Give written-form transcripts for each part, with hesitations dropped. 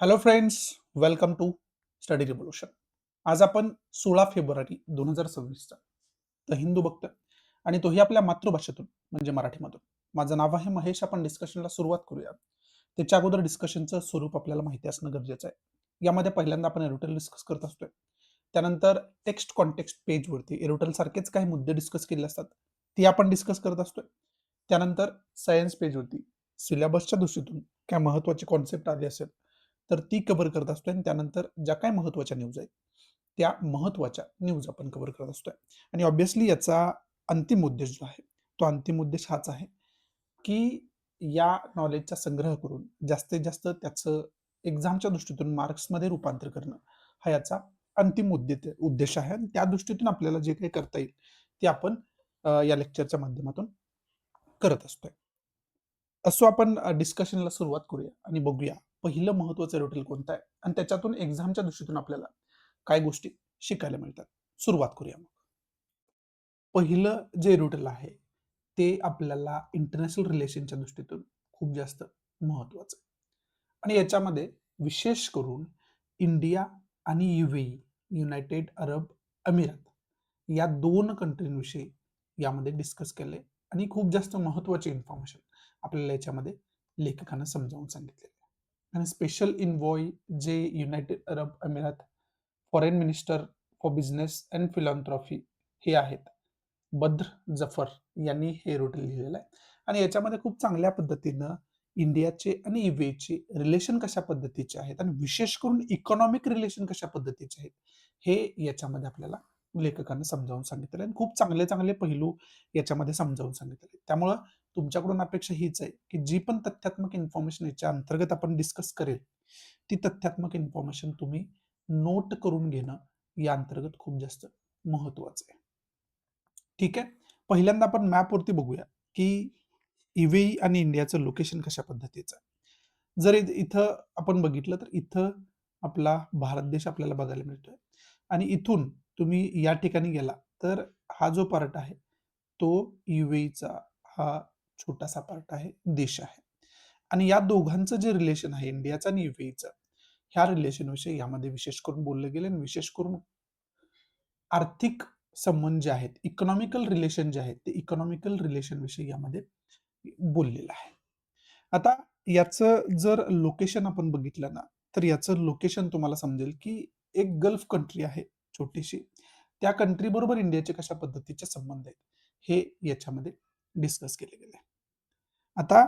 Hello friends, welcome to study revolution. आज आपण 16 February 2026चा the Hindu बघतोय आणि तोही आपल्या मातृभाषेतून म्हणजे मराठीमधून. माझं नाव आहे महेश. आपण डिस्कशनला सुरुवात करूया. त्याच्या अगोदर डिस्कशनचं स्वरूप आपल्याला माहिती असणं गरजेचं आहे. यामध्ये पहिल्यांदा आपण एरोटेल डिस्कस करत असतोय. त्यानंतर टेक्स्ट कॉन्टेक्स्ट पेजवरती एरोटेल सारखेच काही मुद्दे डिस्कस केले असतात, ती आपण डिस्कस करत असतोय. त्यानंतर सायन्स पेजवरती सिलेबसच्या दृष्टीतून काय महत्त्वाची कॉन्सेप्ट आली असेल तर ती कव्हर करत असतोय आणि त्यानंतर ज्या काही महत्त्वाच्या न्यूज आहेत, त्या महत्त्वाच्या न्यूज आपण कव्हर करत असतोय. आणि ऑब्व्हियसली याचा अंतिम उद्देश जो आहे, तो अंतिम उद्देश हाच आहे, की या नॉलेजचा संग्रह करून जास्तीत जास्त त्याचं एक्झामच्या दृष्टीतून मार्क्समध्ये रूपांतर करणं, हा याचा अंतिम उद्देश आहे आणि त्या दृष्टीतून आपल्याला जे काही करता येईल, ते आपण या लेक्चरच्या माध्यमातून करत असतोय. असो आपण डिस्कशनला सुरुवात करूया आणि बघूया पहिलं महत्त्वाचं रोटेल कोणतं आहे आणि त्याच्यातून एक्झामच्या दृष्टीतून आपल्याला काय गोष्टी शिकायला मिळतात. सुरुवात करूया मग. पहिलं जे रोटेल आहे, ते आपल्याला इंटरनॅशनल रिलेशनच्या दृष्टीतून खूप जास्त महत्त्वाचं आहे. आणि याच्यामध्ये विशेष करून इंडिया आणि युएई, युनायटेड अरब अमिरात या 2 कंट्रींविषयी यामध्ये डिस्कस केलंय आणि खूप जास्त महत्त्वाची इन्फॉर्मेशन आपल्याला याच्यामध्ये लेखकानं समजावून सांगितलेलं आहे. आणि स्पेशल इन्व्हॉय जे United Arab Emirates foreign minister for business and philanthropy हे आहेत. बद्र जफर यांनी हे रोटेल लिहिलेलं आहे आणि याच्यामध्ये खूप चांगल्या पद्धतीनं इंडियाचे आणि युएचे रिलेशन कशा पद्धतीचे आहेत आणि विशेष करून इकॉनॉमिक रिलेशन कशा पद्धतीचे आहेत, हे याच्यामध्ये आपल्याला लेखकानं समजावून सांगितलेलं आहे आणि खूप चांगले चांगले पैलू याच्यामध्ये समजावून सांगितलेले. त्यामुळं तुमच्याकडून अपेक्षा हीच आहे, की जी पण तथ्यात्मक इन्फॉर्मेशन याच्या अंतर्गत आपण डिस्कस करेल, ती तथ्यात्मक इन्फॉर्मेशन तुम्ही नोट करून घेणं या अंतर्गत खूप जास्त महत्त्वाचं आहे. ठीक आहे. पहिल्यांदा आपण मॅपवरती बघूया, की युएई आणि इंडियाचं लोकेशन कशा पद्धतीचं आहे. जर इथं आपण बघितलं तर इथं आपला भारत देश आपल्याला बघायला मिळतोय आणि इथून तुम्ही या ठिकाणी गेला तर हा जो पार्ट आहे, तो युएईचा हा छोटासा पार्ट आहे, देश आहे. आणि या दोघांचं जे रिलेशन आहे इंडियाचं आणि युएईचं, ह्या रिलेशनविषयी यामध्ये विशेष करून बोललं गेलं आणि विशेष करून आर्थिक संबंध जे आहेत, इकॉनॉमिकल रिलेशन जे आहेत, ते इकॉनॉमिकल रिलेशन विषयी यामध्ये बोललेलं आहे. आता याचं जर लोकेशन आपण बघितलं ना, तर याचं लोकेशन तुम्हाला समजेल, की एक गल्फ कंट्री आहे छोटीशी. त्या कंट्री बरोबर इंडियाचे कशा पद्धतीचे संबंध आहेत, हे याच्यामध्ये डिस्कस केले गेले. आता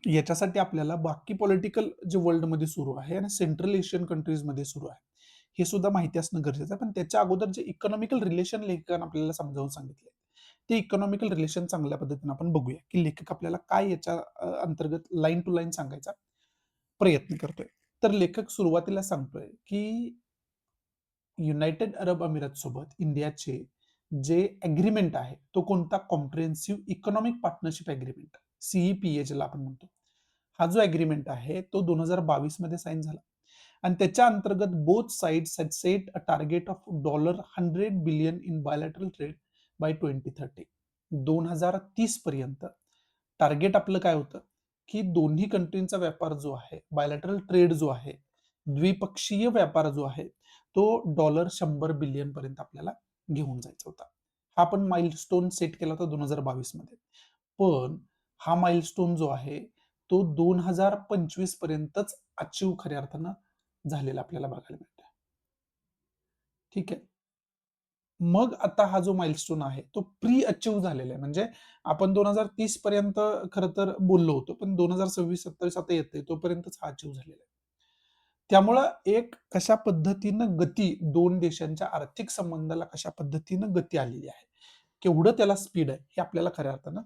याच्यासाठी आपल्याला बाकी पॉलिटिकल जे वर्ल्डमध्ये सुरू आहे आणि सेंट्रल एशियन कंट्रीजमध्ये सुरू आहे, हे सुद्धा माहिती असणं गरजेचं आहे. पण त्याच्या अगोदर जे इकॉनॉमिकल रिलेशन लेखकानं आपल्याला समजावून सांगितले, ते इकॉनॉमिकल रिलेशन चांगल्या पद्धतीने आपण बघूया, की लेखक आपल्याला काय याच्या अंतर्गत लाईन टू लाईन सांगायचा प्रयत्न करतोय. तर लेखक सुरुवातीला सांगतोय, की युनायटेड अरब अमिरात सोबत इंडियाचे जे एग्रीमेंट आहे, तो कोणता comprehensive economic partnership agreement, CEPA ज्याला आपण म्हणतो. हा जो एग्रीमेंट आहे, तो 2022 मध्ये साइन झाला आणि त्याच्या अंतर्गत both sides had set a target of $100 billion in bilateral trade by 2030. 2030 पर्यंत टार्गेट आपलं काय होतं, की दोन्ही कंट्रींचा व्यापार जो आहे, बायलॅटरल ट्रेड जो आहे, द्विपक्षीय व्यापार जो आहे, तो $100 बिलियन पर्यंत आपल्याला घेऊन जायचा होता. हा आपण माइलस्टोन सेट केला होता 2022 मध्ये. पण हा माइलस्टोन जो आहे, तो 2025 पर्यंतच अचीव्ह खऱ्या अर्थानं झालेला आपल्याला बघायला मिळतोय. ठीक आहे. मग आता हा जो माइलस्टोन आहे, तो प्री अचीव्ह झालेला आहे. म्हणजे आपण 2030 पर्यंत खरं तर बोललो होतो. पण 2026-27 आता येतंय तोपर्यंतच हा अचीव्ह झालेला आहे. त्यामुळं एक कशा पद्धतीनं गती 2 देशांच्या आर्थिक संबंधाला कशा पद्धतीनं गती आलेली आहे. केवढं त्याला स्पीड आहे, हे आपल्याला खऱ्या अर्थानं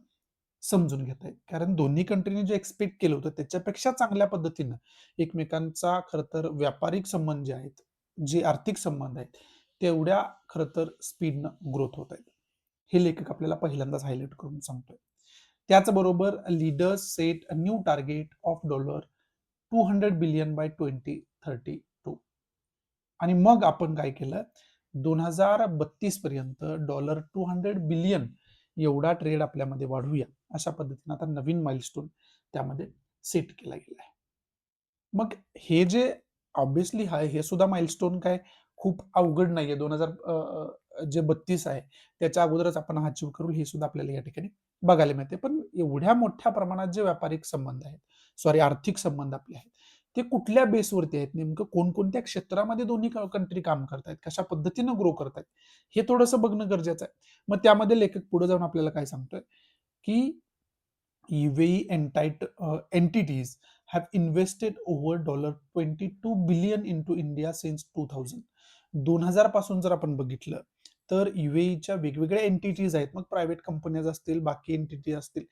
समजून घेता येईल. कारण दोन्ही कंट्रीने जे एक्सपेक्ट केलं होतं त्याच्यापेक्षा चांगल्या पद्धतीनं एकमेकांचा खरं तर व्यापारिक संबंध जे आहेत, जे आर्थिक संबंध आहेत, तेवढ्या खरं तर स्पीडनं ग्रोथ होत आहेत. हे लेखक आपल्याला पहिल्यांदाच हायलाइट करून सांगतोय. त्याचबरोबर leaders set a new target of $200 billion bye 2032 आणि मग आपण काय केलं 2032 पर्यंत $200 बिलियन एवढा ट्रेड आपल्यामध्ये वाढवूया अशा पद्धतीने आता नवीन माइलस्टोन त्यामध्ये सेट केला गेला आहे. मग हे जे ऑब्व्हियसली आहे, हे सुद्धा माइलस्टोन काय खूप अवघड नाहीये. 2032 जे 32 आहे, त्याच्या अगोदरच आपण हा अचीव्ह करू, हे सुद्धा आपल्याला या ठिकाणी बघायला मिळते. पण एवढ्या मोठ्या प्रमाणात जे व्यापारिक संबंध आहेत, सॉरी आर्थिक संबंध आपले आहेत, ते कुठल्या बेसवरती आहेत? नेमकं कोणकोणत्या क्षेत्रामध्ये दोन्ही कंट्री काम करतायत? कशा पद्धतीनं ग्रो करतायत? हे थोडंसं बघणं गरजेचं आहे. मग त्यामध्ये लेखक पुढे जाऊन आपल्याला काय सांगतोय, की UAE entities have invested over $22 billion into India since 2000. 2000 पासून जर आपण बघितलं तर UAEच्या वेगवेगळ्या एंटिटीज आहेत, मग प्रायव्हेट कंपन्याज असतील, बाकी एंटिटी असतील,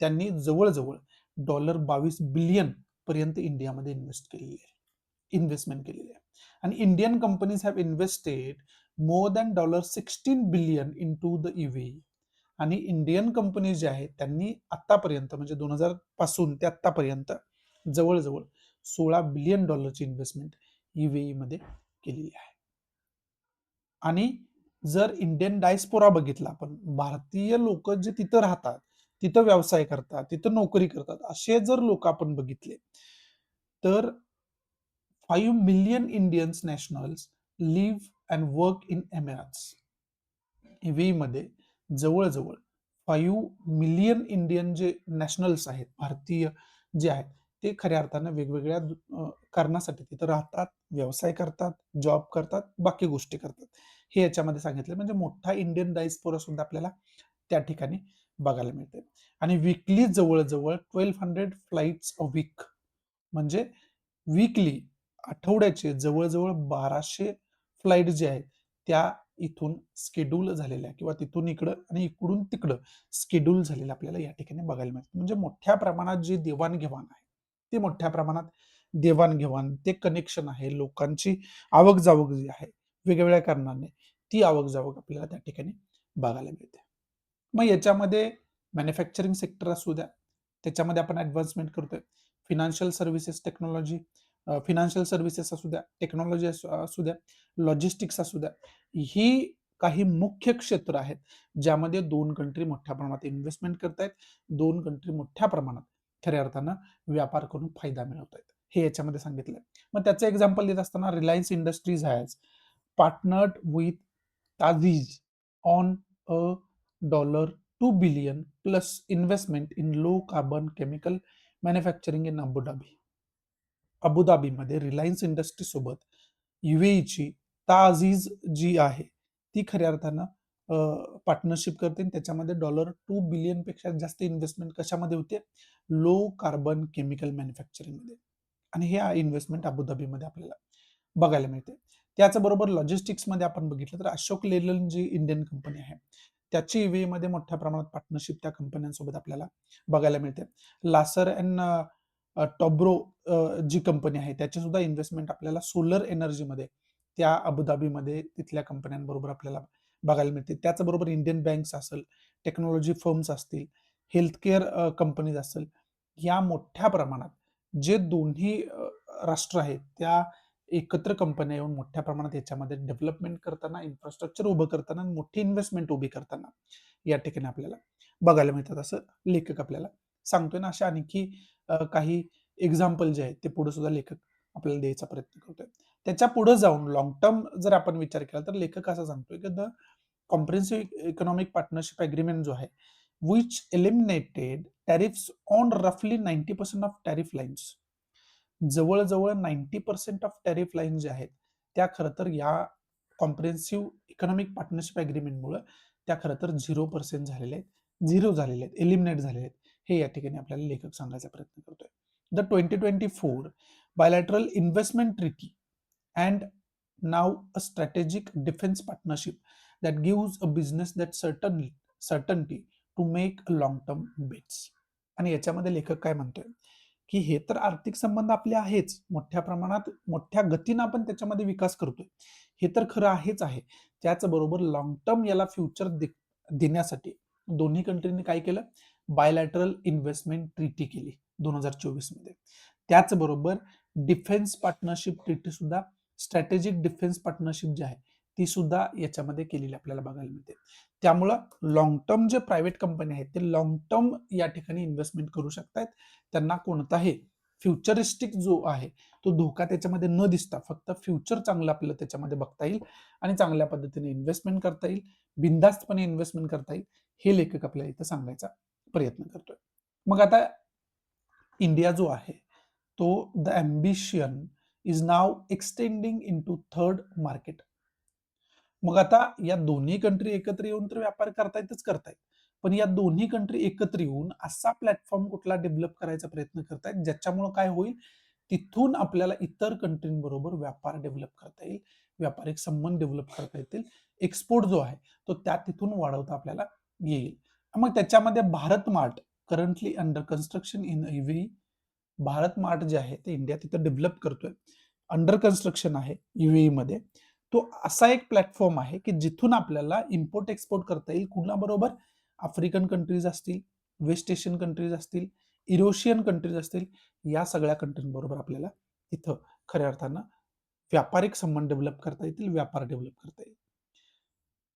त्यांनी जवळ-जवळ $22 बिलियन पर्यंत इंडियामध्ये इन्व्हेस्टमेंट केलेली आहे. आणि Indian companies have invested more than $16 billion into the UAE. आणि इंडियन कंपनी ज्या आहेत त्यांनी आतापर्यंत म्हणजे 2000 पासून ते आतापर्यंत जवळजवळ $16 बिलियन इन्व्हेस्टमेंट UAE मध्ये केलेली आहे. आणि जर इंडियन डायस्पोरा बघितला आपण, भारतीय लोक जे तिथं राहतात, तिथं व्यवसाय करतात, तिथं नोकरी करतात, असे जर लोक आपण बघितले तर 5 million Indians nationals live and work in Emirates. UAE मध्ये जवळजवळ 5 मिलियन इंडियन जे नॅशनल्स आहेत, भारतीय जे आहेत, ते खऱ्या अर्थानं वेगवेगळ्या कारणासाठी तिथं राहतात, व्यवसाय करतात, जॉब करतात, बाकी गोष्टी करतात. हे याच्यामध्ये सांगितलं. म्हणजे मोठा इंडियन डायस्पोरा सुद्धा आपल्याला त्या ठिकाणी बघायला मिळते. आणि वीकली जवळ-जवळ 1200 फ्लाइट्स अ वीक, म्हणजे वीकली आठवड्याचे जवळ-जवळ 1200 फ्लाइट जे आहेत, त्या इथून स्केड्यूल झालेल्या किंवा तिथून इकडं आणि इकडून तिकडं स्केड्यूल झालेलं आपल्याला या ठिकाणी बघायला मिळतं. म्हणजे मोठ्या प्रमाणात जी देवाणघेवाण आहे, ती मोठ्या प्रमाणात देवाणघेवाण, ते कनेक्शन आहे, लोकांची आवक-जावक जी आहे, वेगवेगळ्या कारणाने ती आवक-जावक आपल्याला त्या ठिकाणी बघायला मिळते. मग याच्यामध्ये मॅन्युफॅक्चरिंग सेक्टर असू द्या, त्याच्यामध्ये आपण ॲडव्हान्समेंट करतोय. Financial services technology, financial services असू द्या, टेक्नॉलॉजी असू द्या, लॉजिस्टिक्स असू द्या, ही काही मुख्य क्षेत्र आहेत, ज्यामध्ये 2 कंट्री मोठ्या प्रमाणात इन्व्हेस्टमेंट करतायत. 2 कंट्री मोठ्या प्रमाणात खऱ्या अर्थानं व्यापार करून फायदा मिळवत आहेत. हे याच्यामध्ये सांगितलंय. मग त्याचं एक्झाम्पल देत असताना Reliance industries has partnered with Taziz on a $2 billion plus investment in low carbon chemical manufacturing in Abu Dhabi. अबुधाबीमध्ये रिलायन्स इंडस्ट्री सोबत UAEची ताजीज जी आहे ती खऱ्या अर्थानं पार्टनरशिप करते आणि त्याच्यामध्ये $2 बिलियन पेक्षा जास्त इन्व्हेस्टमेंट कशामध्ये होते? लो कार्बन केमिकल मॅन्युफॅक्चरिंगमध्ये. आणि हे इन्व्हेस्टमेंट अबुधाबीमध्ये आपल्याला बघायला मिळते. त्याचबरोबर लॉजिस्टिक्समध्ये आपण बघितलं तर अशोक लेलंड जी इंडियन कंपनी आहे, त्याची UAE मोठ्या प्रमाणात पार्टनरशिप त्या कंपन्यांसोबत आपल्याला बघायला मिळते. लासर अँड टॉब्रो जी कंपनी आहे, त्याची सुद्धा इन्व्हेस्टमेंट आपल्याला सोलर एनर्जीमध्ये त्या अबुधाबीमध्ये तिथल्या कंपन्यांबरोबर आपल्याला बघायला मिळते. त्याचबरोबर इंडियन बँक्स असेल, टेक्नॉलॉजी फर्म्स असतील, हेल्थकेअर कंपनीज असेल, या मोठ्या प्रमाणात जे दोन्ही राष्ट्र आहेत, त्या एकत्र कंपन्या येऊन मोठ्या प्रमाणात याच्यामध्ये डेव्हलपमेंट करताना, इन्फ्रास्ट्रक्चर उभं करताना, मोठी इन्व्हेस्टमेंट उभी करताना या ठिकाणी आपल्याला बघायला मिळतात, असं लेखक आपल्याला सांगतोय ना. अशा आणखी काही एक्झाम्पल जे आहेत ते पुढे सुद्धा लेखक आपल्याला द्यायचा प्रयत्न करतोय. त्याच्या पुढे जाऊन लॉंग टर्म जर आपण विचार केला तर लेखक असं सांगतोय की the comprehensive economic partnership agreement जो आहे, विच एलिमिनेटेड टॅरिफ्स ऑन रफली 90% ऑफ टॅरिफ लाईन्स. जवळ-जवळ 90% ऑफ टॅरिफ लाईन ज्या आहेत, त्या खरं तर या कॉम्प्रिहेन्सिव्ह इकॉनॉमिक पार्टनरशिप अग्रीमेंटमुळे त्या खरं तर 0% झालेल्या आहेत, 0 झालेले आहेत, एलिमिनेट झालेले आहेत. हे या ठिकाणी आपल्याला लेखक सांगायचा प्रयत्न करतोय. The 2024 bilateral investment treaty and now a strategic defence partnership that gives a business that certainty to make a long term bets. आणि याच्यामध्ये लेखक काय म्हणतोय, की हे तर आर्थिक संबंध आपले आहेच, मोठ्या प्रमाणात मोठ्या गतीनं आपण त्याच्यामध्ये विकास करतोय, हे तर खरं आहेच आहे. त्याचबरोबर लॉंग टर्म याला फ्युचर देण्यासाठी दोन्ही कंट्रीने काय केलं? बायलॅटरल इन्व्हेस्टमेंट ट्रीटी केली 2024 मध्ये. त्याचबरोबर डिफेन्स पार्टनरशिप ट्रीटी सुद्धा, स्ट्रॅटेजिक डिफेन्स पार्टनरशिप जी आहे ती सुद्धा याच्यामध्ये केलेली आपल्याला बघायला मिळते. त्यामुळं लॉंग टर्म जे प्रायव्हेट कंपनी आहेत ते लॉंग टर्म या ठिकाणी इन्व्हेस्टमेंट करू शकतात. त्यांना कोणताही फ्युचरिस्टिक जो आहे तो धोका त्याच्यामध्ये न दिसता फक्त फ्युचर चांगलं आपल्याला त्याच्यामध्ये बघता येईल आणि चांगल्या पद्धतीने इन्व्हेस्टमेंट करता येईल, बिनधास्तपणे इन्व्हेस्टमेंट करता येईल, हे लेखक आपल्याला इथं सांगायचा प्रयत्न करतोय. मग आता इंडिया जो आहे तो the ambition is now extending into third market. मग आता या दोन्ही कंट्री एकत्र येऊन तर व्यापार करतायतच करतायत, पण या दोन्ही कंट्री एकत्र येऊन असा प्लॅटफॉर्म कुठला डेव्हलप करायचा प्रयत्न करतायत ज्याच्यामुळे काय होईल, तिथून आपल्याला इतर कंट्रींबरोबर व्यापार डेव्हलप करता येईल, व्यापारिक संबंध डेव्हलप करता येतील, एक्सपोर्ट जो आहे तो त्या तिथून वाढवता आपल्याला येईल. मग त्याच्यामध्ये Bharat mart currently under construction in UAE. Bharat mart जे आहे ते इंडिया तिथं डेव्हलप करतोय, अंडर कन्स्ट्रक्शन आहे युएई मध्ये. तो असा एक प्लॅटफॉर्म आहे की जिथून आपल्याला इम्पोर्ट एक्सपोर्ट करता येईल. कुणाबरोबर? आफ्रिकन कंट्रीज असतील, वेस्ट एशियन कंट्रीज असतील, युरोशियन कंट्रीज असतील, या सगळ्या कंट्रींबरोबर आपल्याला इथं खऱ्या अर्थानं व्यापारिक संबंध डेव्हलप करता येतील, व्यापार डेव्हलप करता येईल.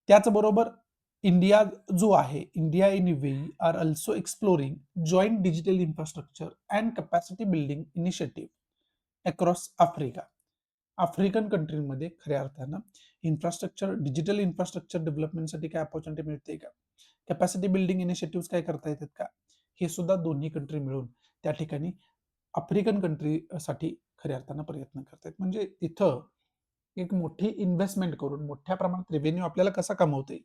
त्याचबरोबर इंडिया जो आहे, India in UAE are also exploring joint digital infrastructure and capacity building initiative across Africa. African कंट्रीमध्ये खऱ्या अर्थानं इन्फ्रास्ट्रक्चर, डिजिटल इन्फ्रास्ट्रक्चर डेव्हलपमेंटसाठी काय अपॉर्च्युनिटी मिळते का, कॅपॅसिटी बिल्डिंग इनिशिएटिव्ह काय करता येतात का, हे सुद्धा दोन्ही कंट्री मिळून त्या ठिकाणी आफ्रिकन कंट्रीसाठी खऱ्या अर्थानं प्रयत्न करतात. म्हणजे इथं एक मोठी इन्व्हेस्टमेंट करून मोठ्या प्रमाणात रेव्हेन्यू आपल्याला कसा कमवता येईल,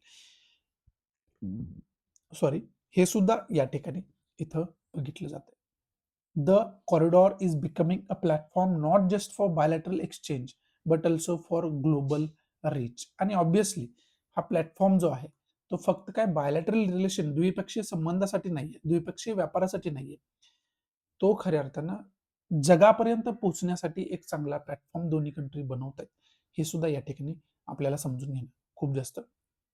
सॉरी, हे सुद्धा या ठिकाणी इथं बघितलं जातं. The corridor is becoming a platform not just for bilateral exchange but also for global reach. आणि ऑब्विसली हा प्लॅटफॉर्म जो आहे तो फक्त काय बायलॅटरल रिलेशन, द्विपक्षीय संबंधासाठी नाहीये, द्विपक्षीय व्यापारासाठी नाहीये, तो खऱ्या अर्थानं जगापर्यंत पोहोचण्यासाठी एक चांगला प्लॅटफॉर्म दोन्ही कंट्री बनवत आहेत. हे सुद्धा या ठिकाणी आपल्याला समजून घेणं खूप जास्त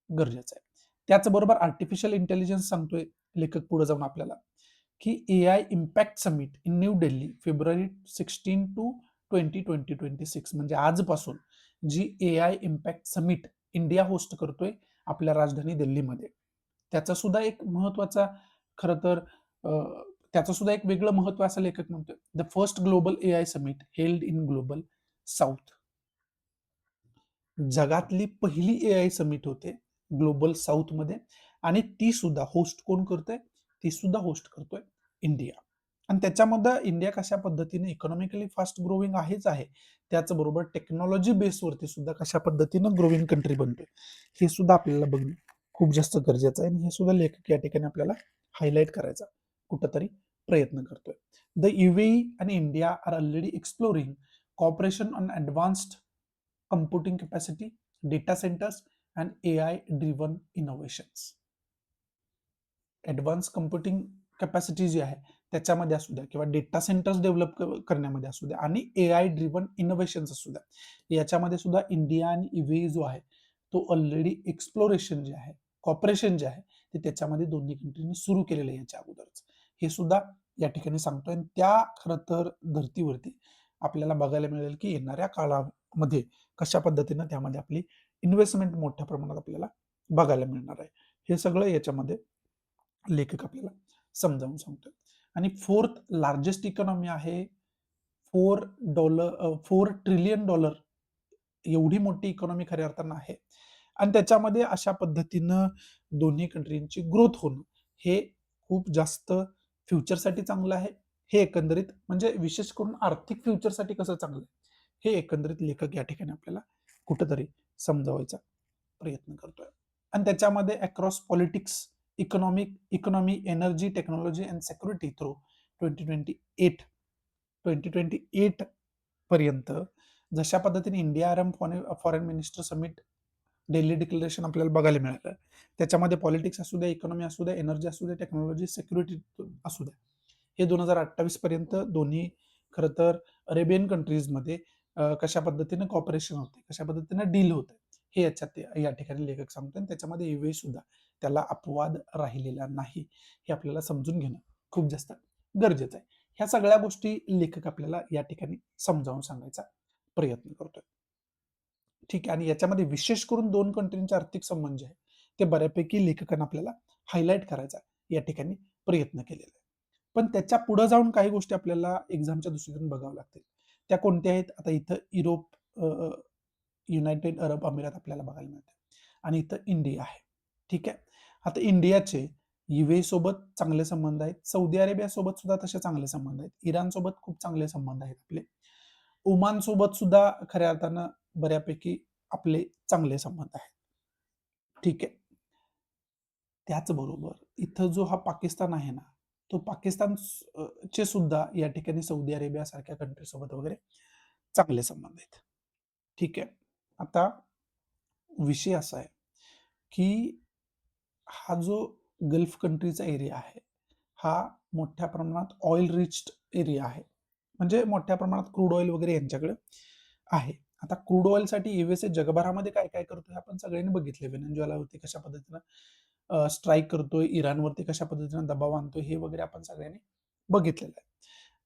गरजेचं आहे. त्याचबरोबर आर्टिफिशियल इंटेलिजन्स सांगतोय लेखक पुढे जाऊन आपल्याला की AI impact summit in New Delhi February 16 to 2026, म्हणजे आजपासून जी AI impact summit India host करतोय आपल्या राजधानी दिल्लीमध्ये, त्याचा सुद्धा एक महत्वाचा, खरं तर त्याचं सुद्धा एक वेगळं महत्व असं लेखक म्हणतोय. The first global AI summit held in global south. जगातली पहिली एआय समिट होते ग्लोबल साऊथ मध्ये, आणि ती सुद्धा होस्ट कोण करतोय, ती सुद्धा होस्ट करतोय इंडिया. आणि त्याच्यामध्ये इंडिया कशा पद्धतीने इकॉनॉमिकली फास्ट ग्रोविंग आहेच आहे, त्याचबरोबर टेक्नॉलॉजी बेसवरती सुद्धा कशा पद्धतीनं ग्रोविंग कंट्री बनतोय हे सुद्धा आपल्याला बघणं खूप जास्त गरजेचं आहे. आणि हे सुद्धा लेखक या ठिकाणी आपल्याला हायलाईट करायचा कुठंतरी प्रयत्न करतोय. द युएई आणि India are already exploring cooperation on advanced computing capacity, data centers and AI driven innovations. Advance computing capacity जी आहे त्याच्यामध्ये असू द्या किंवा डेटा सेंटर्स डेव्हलप करण्यामध्ये असू द्या आणि एआय ड्रिव्हन इनोव्हेशन्स असू द्या, याच्यामध्ये सुद्धा इंडिया आणि युएई जो आहे तो ऑलरेडी एक्सप्लोरेशन जे आहे, कॉपरेशन जे आहे ते त्याच्यामध्ये दोन्ही कंट्रीने सुरू केलेलं आहे याच्या अगोदरच, हे सुद्धा या ठिकाणी सांगतोय. आणि त्या खरं तर धर्तीवरती आपल्याला बघायला मिळेल की येणाऱ्या काळामध्ये कशा पद्धतीनं त्यामध्ये आपली इन्व्हेस्टमेंट मोठ्या प्रमाणात आपल्याला बघायला मिळणार आहे. हे सगळं याच्यामध्ये लेखक आपल्याला समजावून सांगतोय. आणि फोर्थ लार्जेस्ट इकॉनॉमी आहे, $4 ट्रिलियन एवढी मोठी इकॉनॉमी खऱ्या अर्थानं आहे. आणि त्याच्यामध्ये अशा पद्धतीनं दोन्ही कंट्रींची ग्रोथ होणं हे खूप जास्त फ्युचरसाठी चांगलं आहे. हे एकंदरीत म्हणजे विशेष करून आर्थिक फ्युचरसाठी कसं चांगलं आहे हे एकंदरीत लेखक या ठिकाणी आपल्याला कुठंतरी समजावायचा प्रयत्न करतोय. आणि त्याच्यामध्ये across politics, economy, energy, technology and security through 2028 पर्यंत जशा पद्धतीने India RM foreign minister summit Delhi declaration आपल्याला बघायला मिळालं, त्याच्यामध्ये पॉलिटिक्स असू द्या, इकॉनॉमी असू द्या, एनर्जी असू द्या, टेक्नॉलॉजी, सिक्युरिटी असू द्या, हे 2028 पर्यंत दोन्ही खरं तर अरेबियन कंट्रीजमध्ये कशा पद्धतीने कॉपरेशन होते, कशा पद्धतीने डील होते हे याच्यात या ठिकाणी लेखक सांगतो. आणि त्याच्यामध्ये युएई सुद्धा त्याला अपवाद राहिलेला नाही, हे आपल्याला समजून घेणं खूप जास्त गरजेचं आहे. ह्या सगळ्या गोष्टी लेखक आपल्याला या ठिकाणी समजावून सांगायचा प्रयत्न करतोय. ठीक आहे. आणि याच्यामध्ये विशेष करून दोन कंट्रींचे आर्थिक संबंध जे आहे ते बऱ्यापैकी लेखकांना आपल्याला हायलाईट करायचा या ठिकाणी प्रयत्न केलेला आहे. पण त्याच्या पुढे जाऊन काही गोष्टी आपल्याला एक्झामच्या दृष्टीतून बघाव्या लागतील. त्या कोणत्या आहेत? आता इथं युरोप, युनायटेड अरब अमिरात आपल्याला बघायला मिळते आणि इथं इंडिया आहे. ठीक आहे. आता इंडियाचे UAE सोबत चांगले संबंध आहेत. सौदी अरेबिया सोबत सुद्धा तसे चांगले संबंध आहेत. इराण सोबत खूप चांगले संबंध आहेत आपले. ओमान सोबत सुद्धा खऱ्या अर्थानं बऱ्यापैकी आपले चांगले संबंध आहेत. ठीक आहे. त्याचबरोबर इथं जो हा पाकिस्तान आहे ना, तो पाकिस्तान चे सुद्धा या ठिकाणी सौदी अरेबिया सारख्या कंट्री सोबत वगैरे चांगले संबंध आहेत. ठीक आहे. आता विषय असा आहे, की हा जो गल्फ कंट्रीचा एरिया आहे, हा मोठ्या प्रमाणात ऑइल रिच्ड एरिया आहे. म्हणजे मोठ्या प्रमाणात क्रूड ऑइल वगैरे यांच्याकडे आहे. आता क्रूड ऑइलसाठी यूएसए जगभरामध्ये काय काय करतोय आपण सगळ्यांनी बघितले. व्हेनेझुएलावरती कशा पद्धतीनं स्ट्राईक करतोय, इराणवरती कशा पद्धतीनं दबाव आणतोय, हे वगैरे आपण सगळ्यांनी बघितलेलं आहे.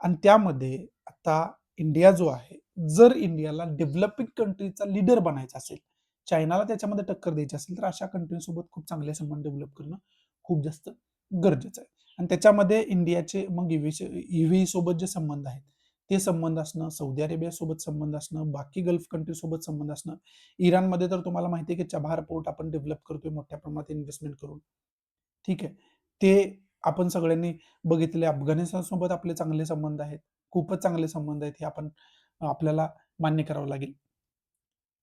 आणि त्यामध्ये आता इंडिया जो आहे, जर इंडियाला डेव्हलपिंग कंट्रीचा लीडर बनायचा असेल, चायनाला त्याच्यामध्ये टक्कर द्यायची असेल, तर अशा कंट्रीसोबत खूप चांगले संबंध डेव्हलप करणं खूप जास्त गरजेचं आहे. आणि त्याच्यामध्ये इंडियाचे मग UAE सोबत जे संबंध आहेत, ते संबंध असणं, सौदी अरेबिया सोबत संबंध असणं, बाकी गल्फ कंट्री सोबत संबंध असणं. इराणमध्ये तर तुम्हाला माहिती आहे की चबाहार पोर्ट आपण डेव्हलप करतोय मोठ्या प्रमाणात इन्व्हेस्टमेंट करून. ठीक आहे. ते आपण सगळ्यांनी बघितले. अफगाणिस्तान सोबत आपले चांगले संबंध आहेत. खूपच चांगले संबंध आहेत. हे आपण आपल्याला मान्य करावं लागेल.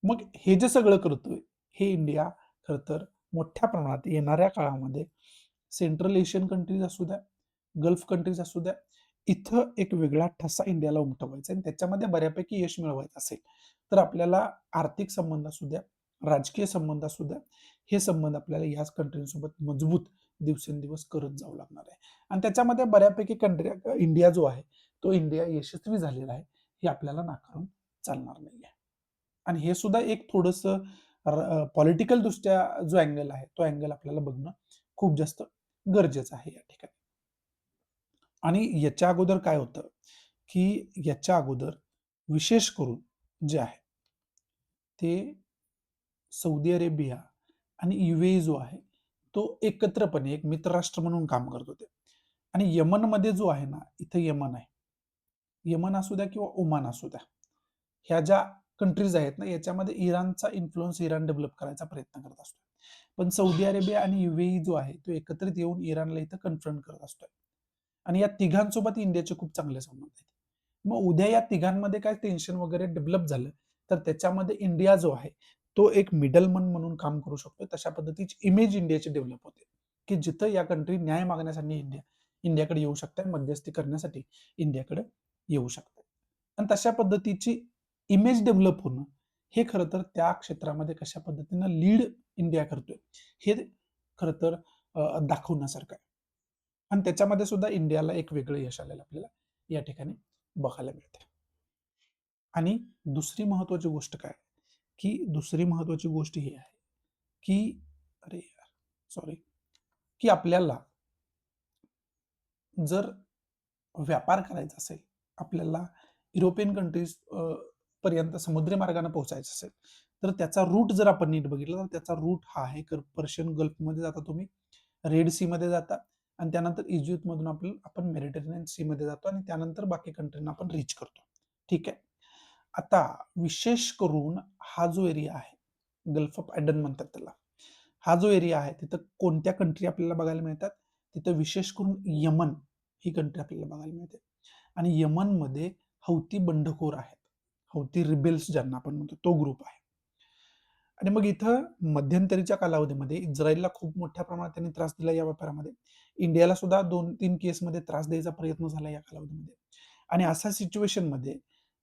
मग हे जे सगळं करतोय, हे इंडिया खरं तर मोठ्या प्रमाणात येणाऱ्या काळामध्ये सेंट्रल एशियन कंट्रीज असू द्या, गल्फ कंट्रीज असू द्या, इथं एक वेगळा ठसा इंडियाला उमटवायचा आणि त्याच्यामध्ये बऱ्यापैकी यश मिळवायचं असेल, तर आपल्याला आर्थिक संबंध असू द्या, राजकीय संबंध असू द्या, हे संबंध आपल्याला याच कंट्रींसोबत मजबूत दिवसेंदिवस करत जावं लागणार आहे. आणि त्याच्यामध्ये बऱ्यापैकी कंट्री इंडिया जो आहे, तो इंडिया यशस्वी झालेला आहे, हे आपल्याला नाकारून चालणार नाही आहे. आणि हे सुद्धा एक थोडंसं पॉलिटिकल दृष्ट्या जो अँगल आहे, तो अँगल आपल्याला बघणं खूप जास्त गरजेचं आहे या ठिकाणी. आणि याच्या अगोदर काय होतं, की याच्या अगोदर विशेष करून जे आहे, ते सौदी अरेबिया आणि UAE जो आहे, तो एकत्रपणे एक मित्रराष्ट्र म्हणून काम करत होते. आणि यमनमध्ये जो आहे ना, इथं यमन आहे. यमन असू द्या किंवा ओमान असू द्या. ह्या ज्या कंट्रीज आहेत ना, याच्यामध्ये इराणचा इन्फ्लुअन्स इराण डेव्हलप करायचा प्रयत्न करत असतो. पण सौदी अरेबिया आणि UAE जो आहे, तो एकत्रित येऊन इराणला इथं कन्फ्रंट करत असतोय. आणि या तिघांसोबत इंडियाचे खूप चांगले संबंध आहेत. मग उद्या या तिघांमध्ये काय टेन्शन वगैरे डेव्हलप झालं, तर त्याच्यामध्ये इंडिया जो आहे, तो एक मिडलमन म्हणून काम करू शकतो. तशा पद्धतीची इमेज इंडियाची डेव्हलप होते, की जिथं या कंट्री न्याय मागण्यासाठी इंडियाकडे येऊ शकतात, मध्यस्थी करण्यासाठी इंडियाकडे येऊ शकतात. आणि तशा पद्धतीची इमेज डेव्हलप होणं, हे खरं तर त्या क्षेत्रामध्ये कशा पद्धतीनं लीड इंडिया करतोय, हे खरं तर दाखवण्यासारखं आहे. आणि त्याच्यामध्ये सुद्धा इंडियाला एक वेगळं यश आलेलं आपल्याला या ठिकाणी बघायला मिळते. आणि दुसरी महत्वाची गोष्ट काय, की दुसरी महत्वाची गोष्ट ही आहे, की अरे यार, सॉरी, की आपल्याला जर व्यापार करायचा असेल, आपल्याला युरोपियन कंट्रीज पर्यंत समुद्री मार्गाने पोहोचायचं असेल, तर त्याचा रूट जर आपण नीट बघितला, तर त्याचा रूट हा आहे, पर्शियन गल्फमध्ये जाता तुम्ही, रेड सी मध्ये जाता आणि त्यानंतर इजिप्तमधून आपण मेडिटेरेनियन सी मध्ये जातो आणि त्यानंतर बाकी कंट्रीना आपण रीच करतो. ठीक आहे. आता विशेष करून हा जो एरिया आहे, गल्फ ऑफ एडन म्हणतात त्याला. हा जो एरिया आहे, तिथं कोणत्या कंट्री आपल्याला बघायला मिळतात? तिथं विशेष करून यमन ही कंट्री आपल्याला बघायला मिळते. आणि यमनमध्ये हौती बंडखोर आहेत. हौती रिबेल्स ज्यांना आपण म्हणतो, तो ग्रुप आहे. आणि मग इथं मध्यंतरीच्या कालावधीमध्ये इस्रायलला खूप मोठ्या प्रमाणात त्यांनी त्रास दिला या व्यापारामध्ये. इंडियाला सुद्धा 2-3 केसमध्ये त्रास द्यायचा प्रयत्न झाला या कालावधीमध्ये. आणि अशा सिच्युएशनमध्ये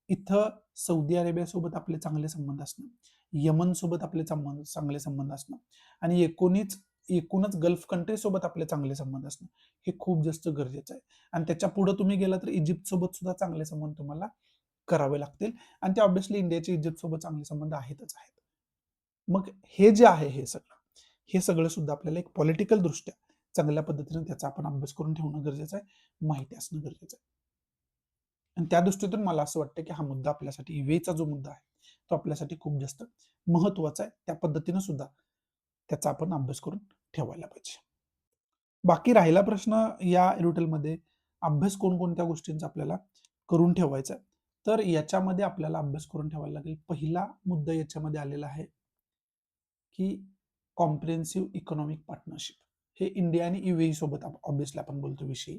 इथं सौदी अरेबियासोबत आपले चांगले संबंध असणं, यमनसोबत आपले चांगले संबंध असणं आणि एकूणच गल्फ कंट्रीसोबत आपले चांगले संबंध असणं, हे खूप जास्त गरजेचं आहे. आणि त्याच्या पुढे तुम्ही गेला तर इजिप्तसोबत सुद्धा चांगले संबंध तुम्हाला करावे लागतील. आणि ते ऑब्व्हियसली इंडियाचे इजिप्तसोबत चांगले संबंध आहेतच आहेत. मग हे जे आहे हे सगळं सुद्धा आपल्याला एक पॉलिटिकल दृष्ट्या चांगल्या पद्धतीने त्याचा आपण अभ्यास करून ठेवणं गरजेचं आहे, माहिती असणं गरजेचं आहे. आणि त्या दृष्टीतून मला असं वाटतं की हा मुद्दा आपल्यासाठी ईव्हीचा जो मुद्दा आहे, तो आपल्यासाठी खूप जास्त महत्वाचा आहे. त्या पद्धतीनं सुद्धा त्याचा आपण अभ्यास करून ठेवायला पाहिजे. बाकी राहिला प्रश्न या एरिटलमध्ये अभ्यास कोणकोणत्या गोष्टींचा आपल्याला करून ठेवायचा आहे. तर याच्यामध्ये आपल्याला अभ्यास करून ठेवायला लागेल. पहिला मुद्दा याच्यामध्ये आलेला आहे की कॉम्प्रिहेन्सिव्ह इकॉनॉमिक पार्टनरशिप. हे इंडिया आणि युएई सोबत ऑब्व्हियसली आपण बोलतो विषयी.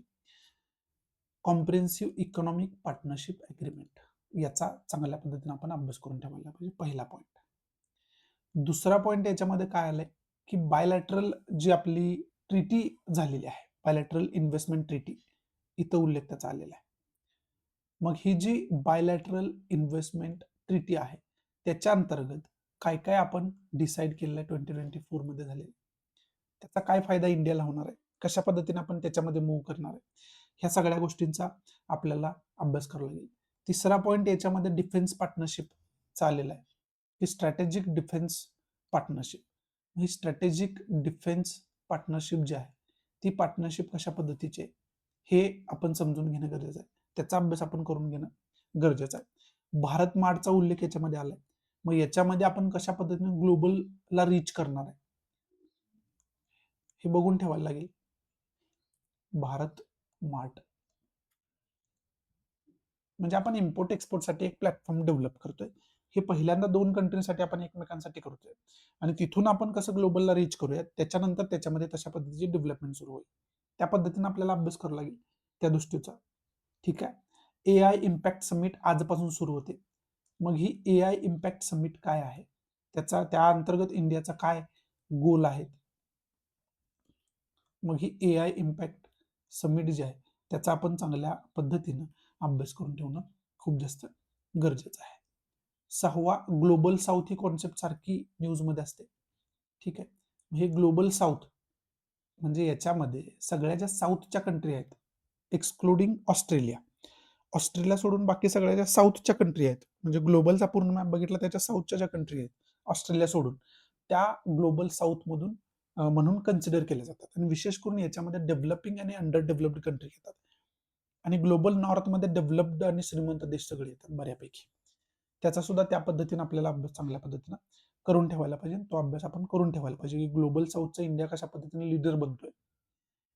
कॉम्प्रिहेन्सिव्ह इकॉनॉमिक पार्टनरशिप अग्रीमेंट याचा चांगल्या पद्धतीने आपण अभ्यास करून ठेवायला पाहिजे. पहिला पॉईंट. दुसरा पॉईंट याच्यामध्ये काय आलंय की बायलॅटरल जी आपली ट्रिटी झालेली आहे, बायलॅटरल इन्व्हेस्टमेंट ट्रिटी, इथं उल्लेख त्याचा आलेला आहे. मग ही जी बायलॅटरल इन्व्हेस्टमेंट ट्रिटी आहे त्याच्या अंतर्गत काय काय आपण डिसाईड केलेलं आहे 2024 मध्ये झालेलं, त्याचा काय फायदा इंडियाला होणार आहे, कशा पद्धतीने आपण त्याच्यामध्ये मूव्ह करणार आहे, ह्या सगळ्या गोष्टींचा आपल्याला अभ्यास करावा लागेल. तिसरा पॉईंट याच्यामध्ये डिफेन्स पार्टनरशिप आलेला आहे की स्ट्रॅटेजिक डिफेन्स पार्टनरशिप. ही स्ट्रॅटेजिक डिफेन्स पार्टनरशिप जी आहे ती पार्टनरशिप कशा पद्धतीची आहे हे आपण समजून घेणं गरजेचं आहे. त्याचा अभ्यास आपण करून घेणं गरजेचं आहे. भारत मार्टचा उल्लेख याच्यामध्ये आलाय. मग याच्यामध्ये आपण कशा पद्धतीने ग्लोबलला रीच करणार आहे हे बघून ठेवायला लागेल. भारत मार्ट म्हणजे आपण इम्पोर्ट एक्सपोर्टसाठी एक प्लॅटफॉर्म डेव्हलप करतोय. हे पहिल्यांदा 2 कंट्रीसाठी आपण एकमेकांसाठी करतोय आणि तिथून आपण कसं ग्लोबलला रीच करूया, त्याच्यानंतर त्याच्यामध्ये तशा पद्धतीची डेव्हलपमेंट सुरू होईल. त्या पद्धतीने आपल्याला अभ्यास करावा लागेल त्या दृष्टीचा. ठीक आहे. एआय इम्पॅक्ट समिट आजपासून सुरू होते. मग ही एआय इम्पॅक्ट समिट काय आहे, त्या अंतर्गत इंडियाचा काय गोल आहे, मग ही एआय इम्पॅक्ट समिट जी आहे त्याचा आपण चांगल्या पद्धतीनं अभ्यास करून ठेवणं खूप जास्त गरजेचं आहे. 6वा ग्लोबल साऊथ ही कॉन्सेप्ट सारखी न्यूजमध्ये असते. ठीक आहे. हे ग्लोबल साऊथ म्हणजे याच्यामध्ये सगळ्या ज्या साऊथच्या कंट्री आहेत, एक्सक्लुडिंग ऑस्ट्रेलिया, ऑस्ट्रेलिया सोडून बाकी सगळ्या ज्या साऊथच्या कंट्री आहेत, म्हणजे ग्लोबलचा पूर्ण मॅप बघितला त्याच्या साऊथच्या ज्या कंट्री आहेत ऑस्ट्रेलिया सोडून, त्या ग्लोबल साऊथ मधून म्हणून कन्सिडर केल्या जातात. आणि विशेष करून याच्यामध्ये डेव्हलपिंग आणि अंडर डेव्हलप्ड कंट्री येतात आणि ग्लोबल नॉर्थमध्ये डेव्हलप्ड आणि श्रीमंत देश सगळे येतात बऱ्यापैकी. त्याचा सुद्धा त्या पद्धतीने आपल्याला अभ्यास चांगल्या पद्धतीनं करून ठेवायला पाहिजे. तो अभ्यास आपण करून ठेवायला पाहिजे की ग्लोबल साऊथचा इंडिया कशा पद्धतीने लीडर बनतोय,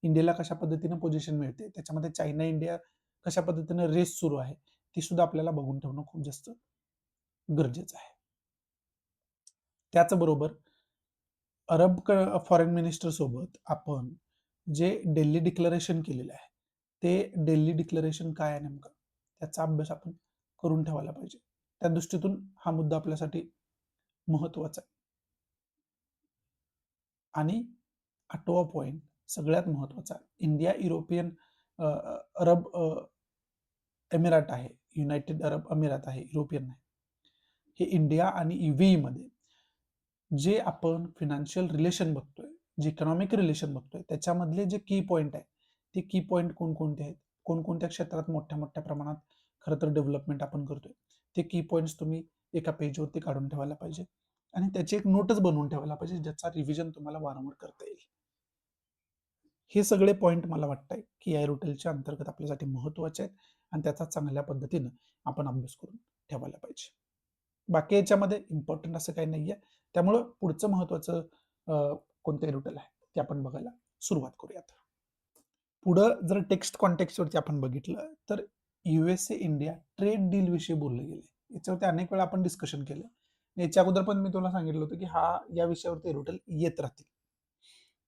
इंडियाला कशा पद्धतीने पोझिशन मिळते, त्याच्यामध्ये चायना इंडिया कशा पद्धतीने रेस सुरू आहे, ती सुद्धा आपल्याला बघून ठेवणं खूप जास्त गरजेचं आहे. त्याचबरोबर अरब फॉरेन मिनिस्टर सोबत आपण जे दिल्ली डिक्लरेशन केलेलं आहे, ते दिल्ली डिक्लरेशन काय आहे नेमकं, त्याचा अभ्यास आपण करून ठेवायला पाहिजे. त्या दृष्टीतून हा मुद्दा आपल्यासाठी महत्वाचा आहे. आणि 8वा पॉईंट सगळ्यात महत्वाचा, इंडिया युरोपियन अरब एमिरात आहे, युनायटेड अरब अमिरात आहे, युरोपियन नाही. हे इंडिया आणि युएई मध्ये जे आपण फिनान्शियल रिलेशन बघतोय, जे इकॉनॉमिक रिलेशन बघतोय, त्याच्यामधले जे की पॉईंट आहे ते की पॉईंट कोणकोणते आहेत, कोणकोणत्या क्षेत्रात मोठ्या मोठ्या प्रमाणात खरं तर डेव्हलपमेंट आपण करतोय, ते की पॉईंट्स तुम्ही एका पेजवरती काढून ठेवायला पाहिजे आणि त्याची एक नोटच बनवून ठेवायला पाहिजे ज्याचा रिव्हिजन तुम्हाला वारंवार करता येईल. हे सगळे पॉईंट मला वाटतंय की या रुटेलच्या अंतर्गत आपल्यासाठी महत्वाचे आहेत आणि त्याचा चांगल्या पद्धतीनं आपण अभ्यास करून ठेवायला पाहिजे. बाकी याच्यामध्ये इम्पॉर्टंट असं काही नाहीये. त्यामुळं पुढचं महत्वाचं कोणतं रुटेल आहे ते आपण बघायला सुरुवात करूयात. पुढं जर टेक्स्ट कॉन्टेक्स्टवरती आपण बघितलं तर युएसए इंडिया ट्रेड डील विषयी बोलले गेले. याच्यावरती अनेक वेळा आपण डिस्कशन केलं. याच्या अगोदर पण मी तुला सांगितलं होतं की या विषयावरती रुटेल येत राहतील.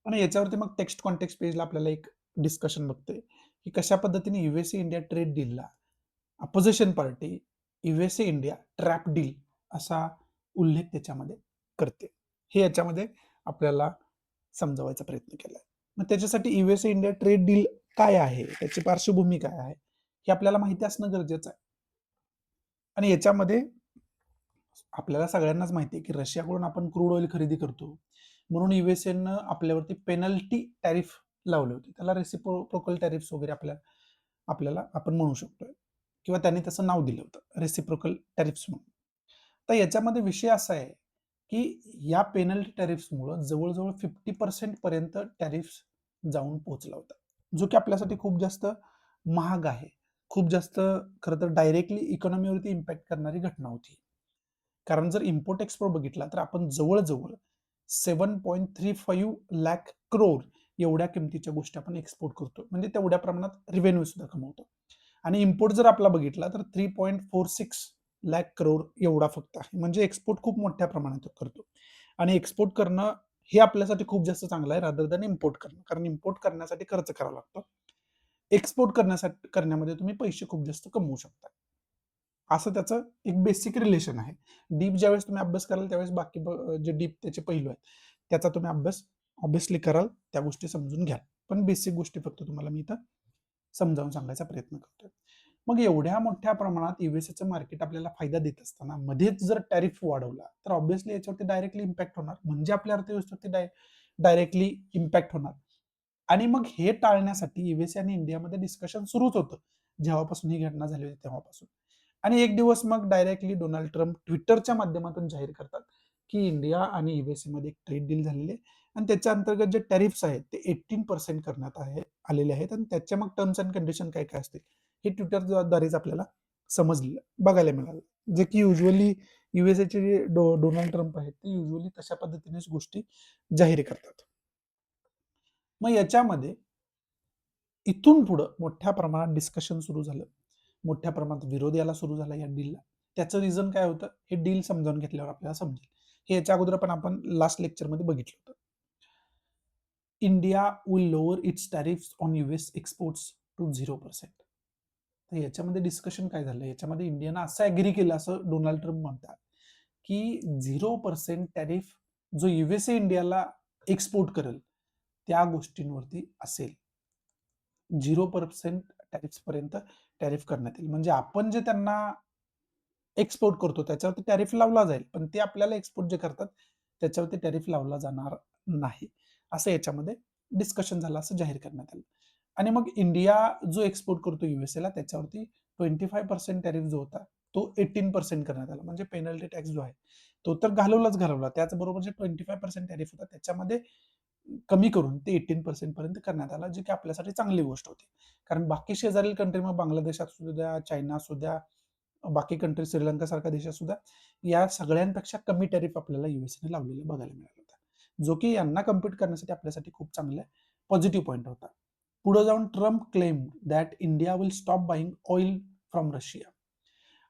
आणि याच्यावरती मग टेक्स्ट कॉन्टेक्स्ट पेजला आपल्याला एक डिस्कशन बघतोय की कशा पद्धतीने युएसए इंडिया ट्रेड डीलला opposition party USA India trap deal असा उल्लेख त्याच्यामध्ये करते. हे याच्यामध्ये आपल्याला समजावायचा प्रयत्न केलाय. मग त्याच्यासाठी युएसए इंडिया ट्रेड डील काय आहे, त्याची पार्श्वभूमी काय आहे, हे आपल्याला माहिती असणं गरजेचं आहे. आणि याच्यामध्ये आपल्याला सगळ्यांनाच माहिती आहे की रशियाकडून आपण क्रूड ऑइल खरेदी करतो, म्हणून युएसएनं आपल्यावरती पेनल्टी टॅरिफ लावले होते. त्याला रेसिप्रोकल टॅरिफ्स वगैरे आपल्याला आपण म्हणू शकतोय किंवा त्यांनी तसं नाव दिलं होतं रेसिप्रोकल टॅरिफ्स म्हणून. तर याच्यामध्ये विषय असा आहे की या पेनल्टी टॅरिफ्समुळं जवळजवळ 50% पर्यंत टॅरिफ्स जाऊन पोहोचला होता, जो की आपल्यासाठी खूप जास्त महाग आहे, खूप जास्त खरं तर डायरेक्टली इकॉनॉमीवरती इम्पॅक्ट करणारी घटना होती. कारण जर इम्पोर्ट एक्सपोर्ट बघितला तर आपण जवळजवळ 7.35 लाख करोड एवढ्या किमतीच्या गोष्टी आपण एक्सपोर्ट करतो, म्हणजे तेवढ्या प्रमाणात रेव्हेन्यू सुद्धा कमवतो. आणि इम्पोर्ट जर आपला बघितला तर 3.46 लाख करोड एवढा फक्त आहे. म्हणजे एक्सपोर्ट खूप मोठ्या प्रमाणात करतो. आणि एक्सपोर्ट करणं हे आपल्यासाठी खूप जास्त चांगलं आहे रादर दॅन इम्पोर्ट करणं. कारण इम्पोर्ट करण्यासाठी खर्च करावा लागतो. एक्सपोर्ट करण्यामध्ये तुम्ही पैसे खूप जास्त कमवू शकता. असं त्याचं एक बेसिक रिलेशन आहे. डीप ज्यावेळेस तुम्ही अभ्यास कराल त्यावेळेस बाकी जे डीप त्याचे पैलू आहेत त्याचा तुम्ही अभ्यास ऑब्व्हियसली कराल, त्या गोष्टी समजून घ्याल. पण बेसिक गोष्टी फक्त तुम्हाला मी इथं समजावून सांगायचा प्रयत्न करतोय. मग एवढ्या मोठ्या प्रमाणात युएसएचं मार्केट आपल्याला फायदा देत असताना मध्येच जर टॅरिफ वाढवला तर ऑब्व्हियसली याच्यावरती डायरेक्टली इम्पॅक्ट होणार, म्हणजे आपल्या अर्थव्यवस्थेवरती डायरेक्टली इम्पॅक्ट होणार. आणि मग हे टाळण्यासाठी युएसए आणि इंडियामध्ये डिस्कशन सुरूच होतं जेव्हापासून ही घटना झाली होती तेव्हापासून. आणि एक दिवस मग डायरेक्टली डोनाल्ड ट्रम्प ट्विटरच्या माध्यमातून जाहीर करतात की इंडिया आणि युएसए मध्ये एक ट्रेड डील झालेली आहे आणि त्याच्या अंतर्गत जे टॅरिफ्स आहेत ते 18% करण्यात आलेले आहेत आणि त्याच्या मग टर्म्स अँड कंडिशन काय काय असतील हे ट्विटरद्वारेच आपल्याला समजलं बघायला मिळालं. जे की युजली युएसएचे जे डोनाल्ड ट्रम्प आहेत ते युजली तशा पद्धतीनेच गोष्टी जाहीर करतात. मग याच्यामध्ये इथून पुढं मोठ्या प्रमाणात डिस्कशन सुरू झालं, मोठ्या प्रमाणात विरोध याला सुरू झाला या डीलला. त्याचं रिझन काय होतं हे डील समजावून घेतल्यावर आपल्याला समजेल. हे याच्या अगोदर पण आपण लास्ट लेक्चरमध्ये बघितलं होतं. India will lower its tariffs on US exports to 0%. तर याच्यामध्ये डिस्कशन काय झालं, याच्यामध्ये इंडियानं असं ऍग्री केलं असं डोनाल्ड ट्रम्प म्हणतात की 0% टॅरिफ जो युएसए इंडियाला एक्सपोर्ट करेल त्या गोष्टींवरती असेल. 0% टॅरिफ पर्यंत टॅरिफ करण्यात येईल. म्हणजे आपण जे त्यांना एक्सपोर्ट करतो त्याच्यावरती टॅरिफ लावला जाईल, पण ते आपल्याला एक्सपोर्ट जे करतात त्याच्यावरती टॅरिफ लावला जाणार नाही, असं याच्यामध्ये डिस्कशन झालं, असं जाहीर करण्यात आलं. आणि मग इंडिया जो एक्सपोर्ट करतो युएसए ला त्याच्यावरती 25% टॅरिफ जो होता तो 18% करण्यात आला. म्हणजे पेनल्टी टॅक्स जो आहे तो तर घालवला. त्याचबरोबर जे 25% टॅरिफ होता त्याच्यामध्ये कमी करून ते 18% पर्यंत करण्यात आला, जी की आपल्यासाठी चांगली गोष्ट होती. कारण बाकी शेजारील कंट्री मग बांगलादेश असू द्या, चायना असू द्या, बाकी कंट्री श्रीलंका सारख्या देशात सुद्धा या सगळ्यांपेक्षा कमी टॅरिफ आपल्याला युएसने लावलेला बघायला मिळाला होता, जो की यांना कम्पीट करण्यासाठी आपल्यासाठी खूप चांगला पॉझिटिव्ह पॉईंट होता. पुढे जाऊन Trump claim that India will stop buying oil from Russia.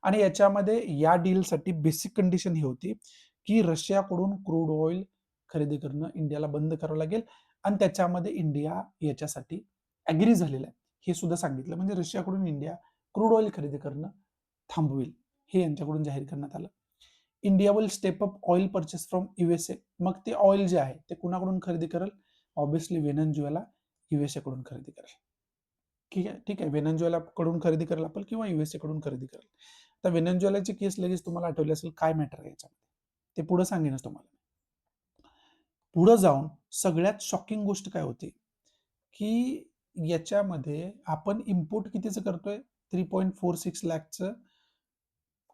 आणि याच्यामध्ये या डीलसाठी बेसिक कंडिशन ही होती की रशियाकडून क्रूड ऑइल खरेदी करणं इंडियाला बंद करावं लागेल आणि त्याच्यामध्ये इंडिया याच्यासाठी ऍग्री झालेला आहे हे सुद्धा सांगितलं. म्हणजे रशियाकडून इंडिया क्रूड ऑइल खरेदी करणं थांबवेल हे यांच्याकडून जाहीर करण्यात आलं. India will step up oil purchase from USA. मग ते ऑइल जे आहे ते कुणाकडून खरेदी करेल, ऑब्व्हियसली व्हेनेझुएला युएसए कडून खरेदी करेल. ठीक आहे व्हेनेझुएला कडून खरेदी करेल आपण किंवा युएसए कडून खरेदी करेल. तर व्हेनेझुएलाची केस लगेच तुम्हाला आठवली असेल, काय मॅटर आहे याच्यामध्ये ते पुढे सांगेनच तुम्हाला. पुढे जाऊन सगळ्यात शॉकिंग गोष्ट काय होती की याच्यामध्ये आपण इम्पोर्ट कितीचं करतोय, 3.46 लाखचं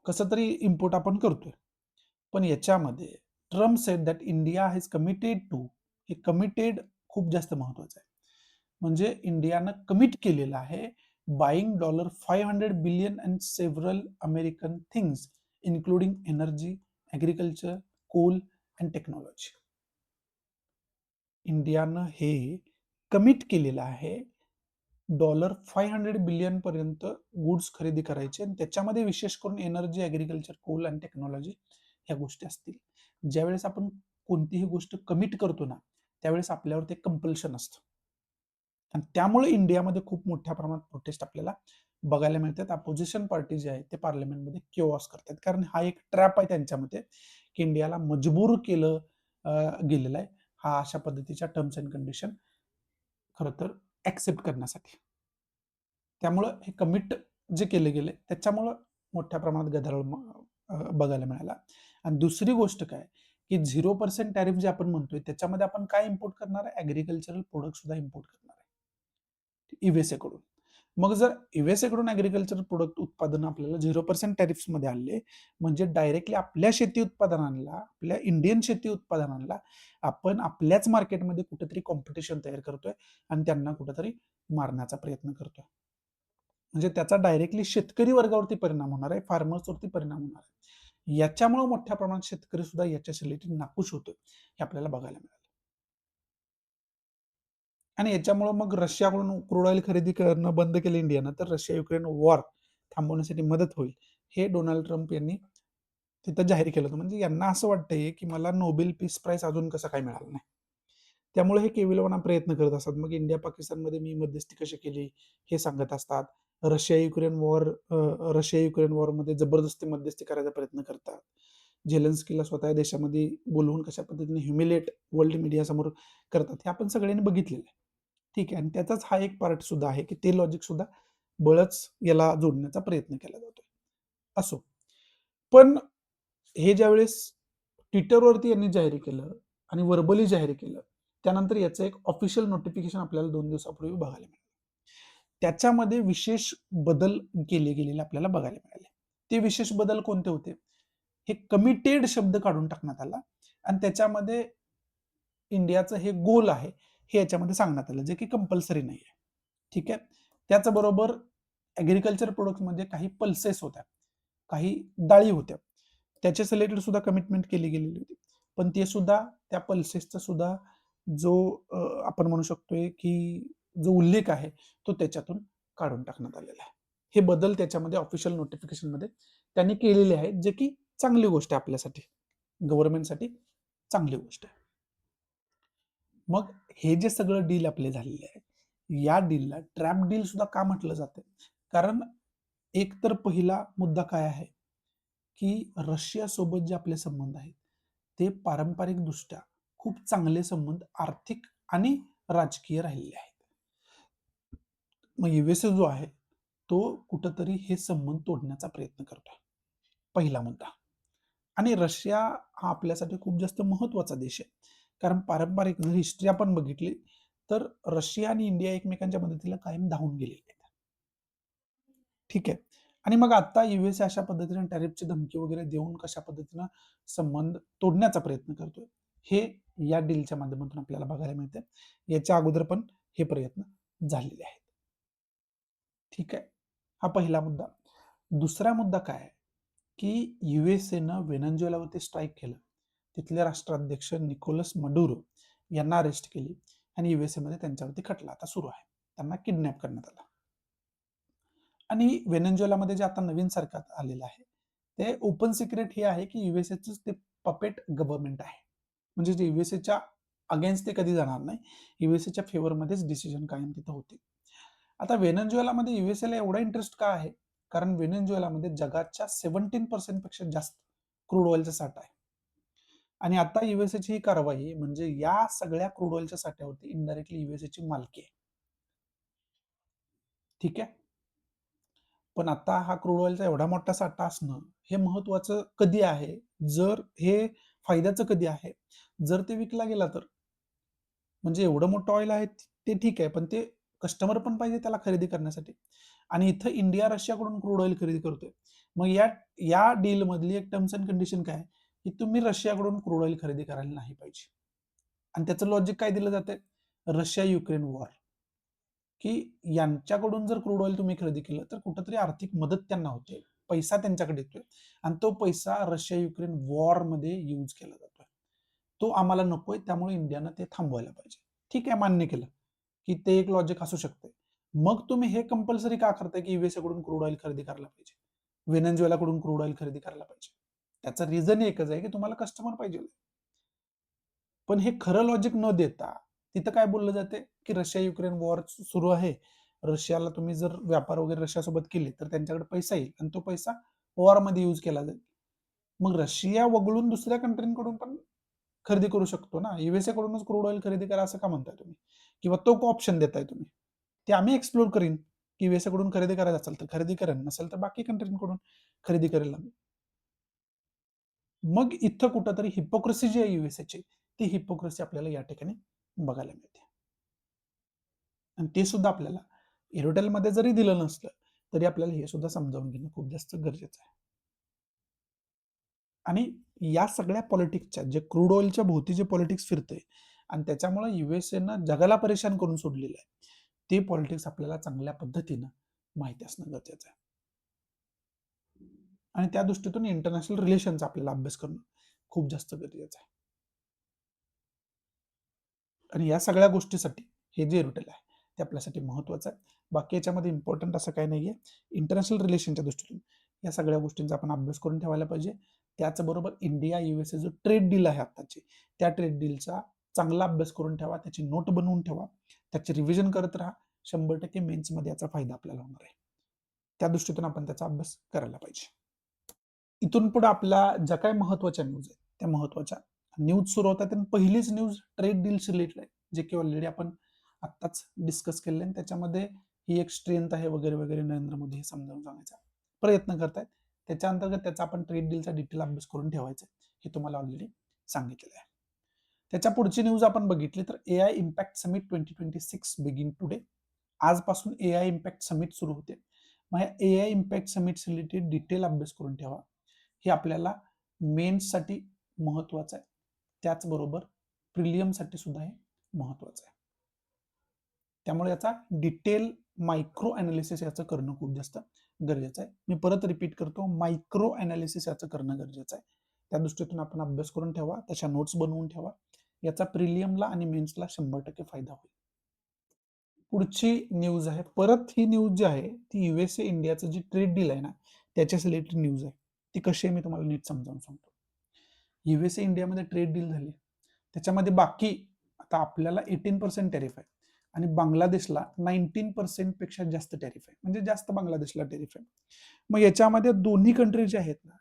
कसं तरी इम्पोर्ट आपण करतोय. पण याच्यामध्ये Trump said that India has committed to, हे कमिटेड खूप जास्त महत्वाचं आहे. म्हणजे इंडियानं कमिट केलेलं आहे buying $500 billion and several American things including energy, agriculture, coal and technology. इंडियानं हे कमिट केलेलं आहे $500 बिलियन पर्यंत गुड्स खरेदी करायचे आणि त्याच्यामध्ये विशेष करून energy, agriculture, coal and technology ह्या गोष्टी असतील. ज्यावेळेस आपण कोणतीही गोष्ट कमिट करतो ना त्यावेळेस आपल्यावर ते कंपल्शन असतं आणि त्यामुळे इंडियामध्ये खूप मोठ्या प्रमाणात प्रोटेस्ट आपल्याला बघायला मिळतात. अपोजिशन पार्टी जे आहे ते पार्लमेंटमध्ये केओस करतात, कारण हा एक ट्रॅप आहे त्यांच्यामध्ये की इंडियाला मजबूर केलं गेलेलं आहे हा अशा पद्धतीच्या टर्म्स अँड कंडिशन खरं तर ऍक्सेप्ट करण्यासाठी. त्यामुळं हे कमिट जे केले गेले त्याच्यामुळं मोठ्या प्रमाणात गदारोळ बघायला मिळाला. आणि दुसरी गोष्ट काय की 0% टॅरिफ जे आपण म्हणतोय त्याच्यामध्ये आपण काय इम्पोर्ट करणार आहे, ॲग्रिकल्चरल प्रोडक्ट सुद्धा इम्पोर्ट करणार आहे युएसए कडून. मग जर युएसए कडून ॲग्रिकल्चर प्रोडक्ट उत्पादन आपल्याला 0% टॅरिफ्स मध्ये आले म्हणजे डायरेक्टली आपल्या शेती उत्पादनांना, आपल्या इंडियन शेती उत्पादनांना आपण आपल्याच मार्केटमध्ये कुठेतरी कॉम्पिटिशन तयार करतोय आणि त्यांना कुठेतरी मारण्याचा प्रयत्न करतोय. म्हणजे त्याचा डायरेक्टली शेतकरी वर्गावरती परिणाम होणार आहे, फार्मर्सवरती परिणाम होणार आहे. याच्यामुळे मोठ्या प्रमाणात शेतकरी सुद्धा याच्या रिलेटेड नाखुश होतोय हे आपल्याला बघायला मिळालं. आणि याच्यामुळे मग रशियाकडून क्रूड ऑइल खरेदी करणं बंद केलं इंडियानं, तर रशिया युक्रेन वॉर थांबवण्यासाठी मदत होईल, हे डोनाल्ड ट्रम्प यांनी तिथं जाहीर केलं होतं. म्हणजे यांना असं वाटतंय की मला नोबेल पीस प्राइज अजून कसं काय मिळालं नाही. त्यामुळे हे केविलवाणा प्रयत्न करत असतात. मग इंडिया पाकिस्तानमध्ये मी मध्यस्थी कशी केली हे सांगत असतात. रशिया युक्रेन वॉरमध्ये जबरदस्ती मध्यस्थी करायचा प्रयत्न करतात. झेलेन्स्कीला स्वतः देशामध्ये बोलवून कशा पद्धतीने ह्युमिलेट वर्ल्ड मीडियासमोर करतात, हे आपण सगळ्यांनी बघितलेलं आहे. ठीक आहे. आणि त्याचाच हा एक पार्ट सुद्धा आहे, की ते लॉजिक सुद्धा बळच याला जोडण्याचा प्रयत्न केला जातोय. असो. पण हे ज्यावेळेस ट्विटरवरती यांनी जाहीर केलं आणि व्हर्बली जाहीर केलं, त्यानंतर याचं एक ऑफिशियल नोटिफिकेशन आपल्याला 2 दिवसापूर्वी बघायला मिळालं. त्याच्यामध्ये विशेष बदल केले गेलेले आपल्याला बघायला मिळाले. ते विशेष बदल कोणते होते? हे कमिटेड शब्द काढून टाकण्यात आला आणि त्याच्यामध्ये इंडियाचं हे गोल आहे, हे याच्यामध्ये सांगण्यात आलं, जे की कंपल्सरी नाही आहे. ठीक आहे. त्याचबरोबर ॲग्रीकल्चर प्रोडक्ट्समध्ये काही पल्सेस होत्या, काही डाळी होत्या. त्याच्या रिलेटेड सुद्धा कमिटमेंट केली गेलेली होती. पण ते सुद्धा त्या पल्सेसचा सुद्धा जो आपण म्हणू शकतोय, की जो उल्लेख आहे, तो त्याच्यातून काढून टाकण्यात आलेला आहे. हे बदल त्याच्यामध्ये ऑफिशियल नोटिफिकेशनमध्ये त्यांनी केलेले आहेत, जे की चांगली गोष्ट आहे आपल्यासाठी. गव्हर्नमेंटसाठी चांगली गोष्ट आहे. मग हे जे सगळं डील आपले झालेले आहे, या डीलला ट्रॅप डील सुद्धा का म्हटलं जातं? कारण एक तर पहिला मुद्दा काय आहे, की रशियासोबत जे आपले संबंध आहेत, ते पारंपरिकदृष्ट्या खूप चांगले संबंध आर्थिक आणि राजकीय राहिलेले आहेत. मग यूएसए जो आहे, तो कुठंतरी हे संबंध तोडण्याचा प्रयत्न करतोय. पहिला मुद्दा. आणि रशिया हा आपल्यासाठी खूप जास्त महत्त्वाचा देश आहे. कारण पारंपरिक जर हिस्ट्री आपण बघितली, तर रशिया आणि इंडिया एकमेकांच्या मदतीला कायम धावून गेलेले आहेत. ठीक आहे. आणि मग आता यूएसए अशा पद्धतीने टॅरिफची धमकी वगैरे देऊन कशा पद्धतीनं संबंध तोडण्याचा प्रयत्न करतोय, हे या डीलच्या माध्यमातून आपल्याला बघायला मिळतंय. याच्या अगोदर पण हे प्रयत्न झालेले आहेत. ठीक आहे. हा पहिला मुद्दा. दुसरा मुद्दा काय आहे, की यूएसएनं व्हेनेझुएलावरती स्ट्राईक केलं. तिथले राष्ट्राध्यक्ष निकोलस मडुरो यांना अरेस्ट केली आणि यूएसएमध्ये त्यांच्यावरती खटला आता सुरू आहे. त्यांना किडनॅप करण्यात आलं. आणि व्हेनेझुएलामध्ये जे आता नवीन सरकार आलेलं आहे, ते ओपन सिक्रेट हे आहे, की यूएसएचं ते पपेट गव्हर्नमेंट आहे. म्हणजे जे यूएसएच्या अगेन्स्ट ते कधी जाणार नाही. यूएसएच्या फेवरमध्येच डिसिजन कायम तिथं होते. आता व्हेनेझुएलामध्ये यूएसएला एवढा इंटरेस्ट का आहे? कारण व्हेनेझुएलामध्ये जगाच्या 17% पेक्षा जास्त क्रूड ऑइलचा साठा आहे. आणि आता यूएसएची ही कारवाई म्हणजे या सगळ्या क्रूड ऑइलच्या साठ्यावरती इनडायरेक्टली यूएसएची मालकी आहे. ठीक आहे. पण आता हा क्रूड ऑइलचा एवढा मोठा साठा असणं हे महत्वाचं कधी आहे? जर हे फायद्याचं कधी आहे? जर ते विकला गेला तर? म्हणजे एवढं मोठं ऑइल आहे ते ठीक आहे, पण ते कस्टमर पण पाहिजे त्याला खरेदी करण्यासाठी. आणि इथं इंडिया रशियाकडून क्रूड ऑइल खरेदी करतोय. मग या या डील मधली एक टर्म्स अँड कंडिशन काय आहे, की तुम्ही रशियाकडून क्रूड ऑइल खरेदी करायला नाही पाहिजे. आणि त्याचं लॉजिक काय दिलं जातंय? Russia Ukraine war. की यांच्याकडून जर क्रूड ऑइल तुम्ही खरेदी केलं तर कुठंतरी आर्थिक मदत त्यांना होते, पैसा त्यांच्याकडे येतोय आणि तो पैसा रशिया युक्रेन वॉरमध्ये यूज केला जातोय. तो आम्हाला नकोय, त्यामुळे इंडियानं ते थांबवायला पाहिजे. ठीक आहे, मान्य केलं की ते एक लॉजिक असू शकते. मग तुम्ही हे कंपल्सरी का करताय की यूएसए कडून क्रूड ऑइल खरेदी करायला पाहिजे, व्हेनेझुएला कडून क्रूड ऑइल खरेदी करायला पाहिजे? त्याचा रिझन एकच आहे की तुम्हाला कस्टमर पाहिजे. पण हे खरं लॉजिक न देता तिथं काय बोललं जाते की रशिया युक्रेन वॉर सुरू आहे, रशियाला तुम्ही जर व्यापार वगैरे रशियासोबत केले तर त्यांच्याकडे पैसा येईल आणि तो पैसा वॉरमध्ये यूज केला जाईल. मग रशिया वगळून दुसऱ्या कंट्रीकडून पण खरेदी करू शकतो ना. यूएसए कडूनच क्रूड ऑइल खरेदी करा असं का म्हणताय तुम्ही? किंवा तो ऑप्शन देताय तुम्ही? ते आम्ही एक्सप्लोर करीन की यूएसए कडून खरेदी करायचं असेल तर खरेदी करेन, नसेल तर बाकी कंट्रीकडून खरेदी करेल आम्ही. मग इथं कुठंतरी हिपोक्रेसी जी आहे यूएसएची, ती हिपोक्रेसी आपल्याला या ठिकाणी बघायला मिळते. आणि ते सुद्धा आपल्याला एरोटेलमध्ये जरी दिलं नसलं, तरी आपल्याला हे सुद्धा समजावून घेणं खूप जास्त गरजेचं आहे. आणि या सगळ्या पॉलिटिक्सच्या जे क्रूड ऑइलच्या भोवती जे पॉलिटिक्स फिरतंय आणि त्याच्यामुळे यूएसएनं जगाला परेशान करून सोडलेलं आहे. ते पॉलिटिक्स आपल्याला चांगल्या पद्धतीनं माहिती असणं गरजेचं आहे. आणि त्या दृष्टीतून इंटरनॅशनल रिलेशनचा आपल्याला अभ्यास करणं खूप जास्त गरजेचं आहे. आणि या सगळ्या गोष्टीसाठी हे जे रुटीन आहे ते आपल्यासाठी महत्त्वाचं आहे. बाकी याच्यामध्ये इम्पॉर्टंट असं काही नाही आहे. इंटरनॅशनल रिलेशनच्या दृष्टीतून या सगळ्या गोष्टींचा आपण अभ्यास करून ठेवायला पाहिजे. त्याचबरोबर इंडिया USA जो ट्रेड डील आहे आत्ताची, त्या ट्रेड डीलचा चांगला अभ्यास करून ठेवा, त्याची नोट बनवून ठेवा, त्याचे रिव्हिजन करत राहा. 100% मेन्समध्ये याचा फायदा आपल्याला होणार आहे. त्या दृष्टीतून आपण त्याचा अभ्यास करायला पाहिजे. इथून पुढे आपल्या ज्या काही महत्त्वाच्या न्यूज आहेत, त्या महत्त्वाच्या न्यूज सुरू होतात आणि पहिलीच न्यूज ट्रेड डील्स रिलेटेड आहे, जे की ऑलरेडी आपण आत्ताच डिस्कस केले आणि त्याच्यामध्ये ही एक स्ट्रेंथ आहे वगैरे वगैरे नरेंद्र मोदी हे समजावून सांगायचा प्रयत्न करतायत. त्याच्या अंतर्गत त्याचा आपण ट्रेड डीलचा डिटेल अभ्यास करून ठेवायचा हे तुम्हाला ऑलरेडी सांगितलेलं आहे. त्याच्या पुढची न्यूज आपण बघितली तर AI impact summit 2026 begin today. आजपासून AI इम्पॅक्ट समिट सुरू होते. मग AI impact summit related detail अभ्यास करून ठेवा. हे आपल्याला मेन्ससाठी महत्त्वाचं आहे. त्याचबरोबर प्रिलियमसाठी सुद्धा हे महत्त्वाचं आहे. त्यामुळे याचा डिटेल मायक्रो अनालिसिस याचं करणं खूप जास्त गरजेचं आहे. मी परत रिपीट करतो, मायक्रो अनालिसिस याचं करणं गरजेचं आहे. त्या दृष्टीतून आपण अभ्यास करून ठेवा, तशा नोट्स बनवून ठेवा. याचा प्रिलियमला आणि मेन्सला 100% फायदा होईल. पुढची न्यूज आहे, परत ही न्यूज जी आहे ती USA इंडियाचं जी ट्रेड डील आहे ना, त्याच्याच रिलेटेड न्यूज आहे. ती कशी आहे मी तुम्हाला नीट समजावून सांगतो. USA इंडियामध्ये ट्रेड डील झाली, त्याच्यामध्ये बाकी आता आपल्याला 18% टॅरिफ आहे आणि बांगलादेशला 19% पेक्षा जास्त टॅरिफ आहे, म्हणजे जास्त बांगलादेशला टॅरिफ आहे. मग याच्यामध्ये दोन्ही कंट्री जे आहेत ना,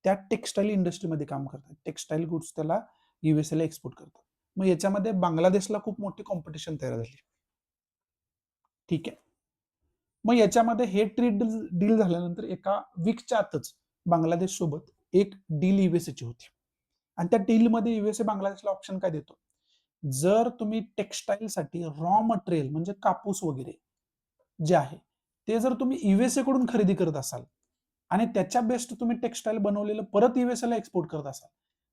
त्या टेक्स्टाईल इंडस्ट्रीमध्ये काम करतात. टेक्स्टाईल गुड्स त्याला USA ला एक्सपोर्ट करतात. मग याच्यामध्ये बांगलादेशला खूप मोठी कॉम्पिटिशन तयार झाली. ठीक आहे. मग याच्यामध्ये हे ट्रेड डील झाल्यानंतर एका वीकच्या आतच बांगलादेश सोबत एक डील युएसएची होती आणि त्या डीलमध्ये युएसए बांगलादेशला ऑप्शन काय देतो, जर तुम्ही टेक्स्टाईलसाठी रॉ मटेरियल म्हणजे कापूस वगैरे जे आहे ते जर तुम्ही युएसए कडून खरेदी करत असाल आणि त्याच्या बेस्ट तुम्ही टेक्स्टाईल बनवलेलं परत युएसए ला एक्सपोर्ट करत असाल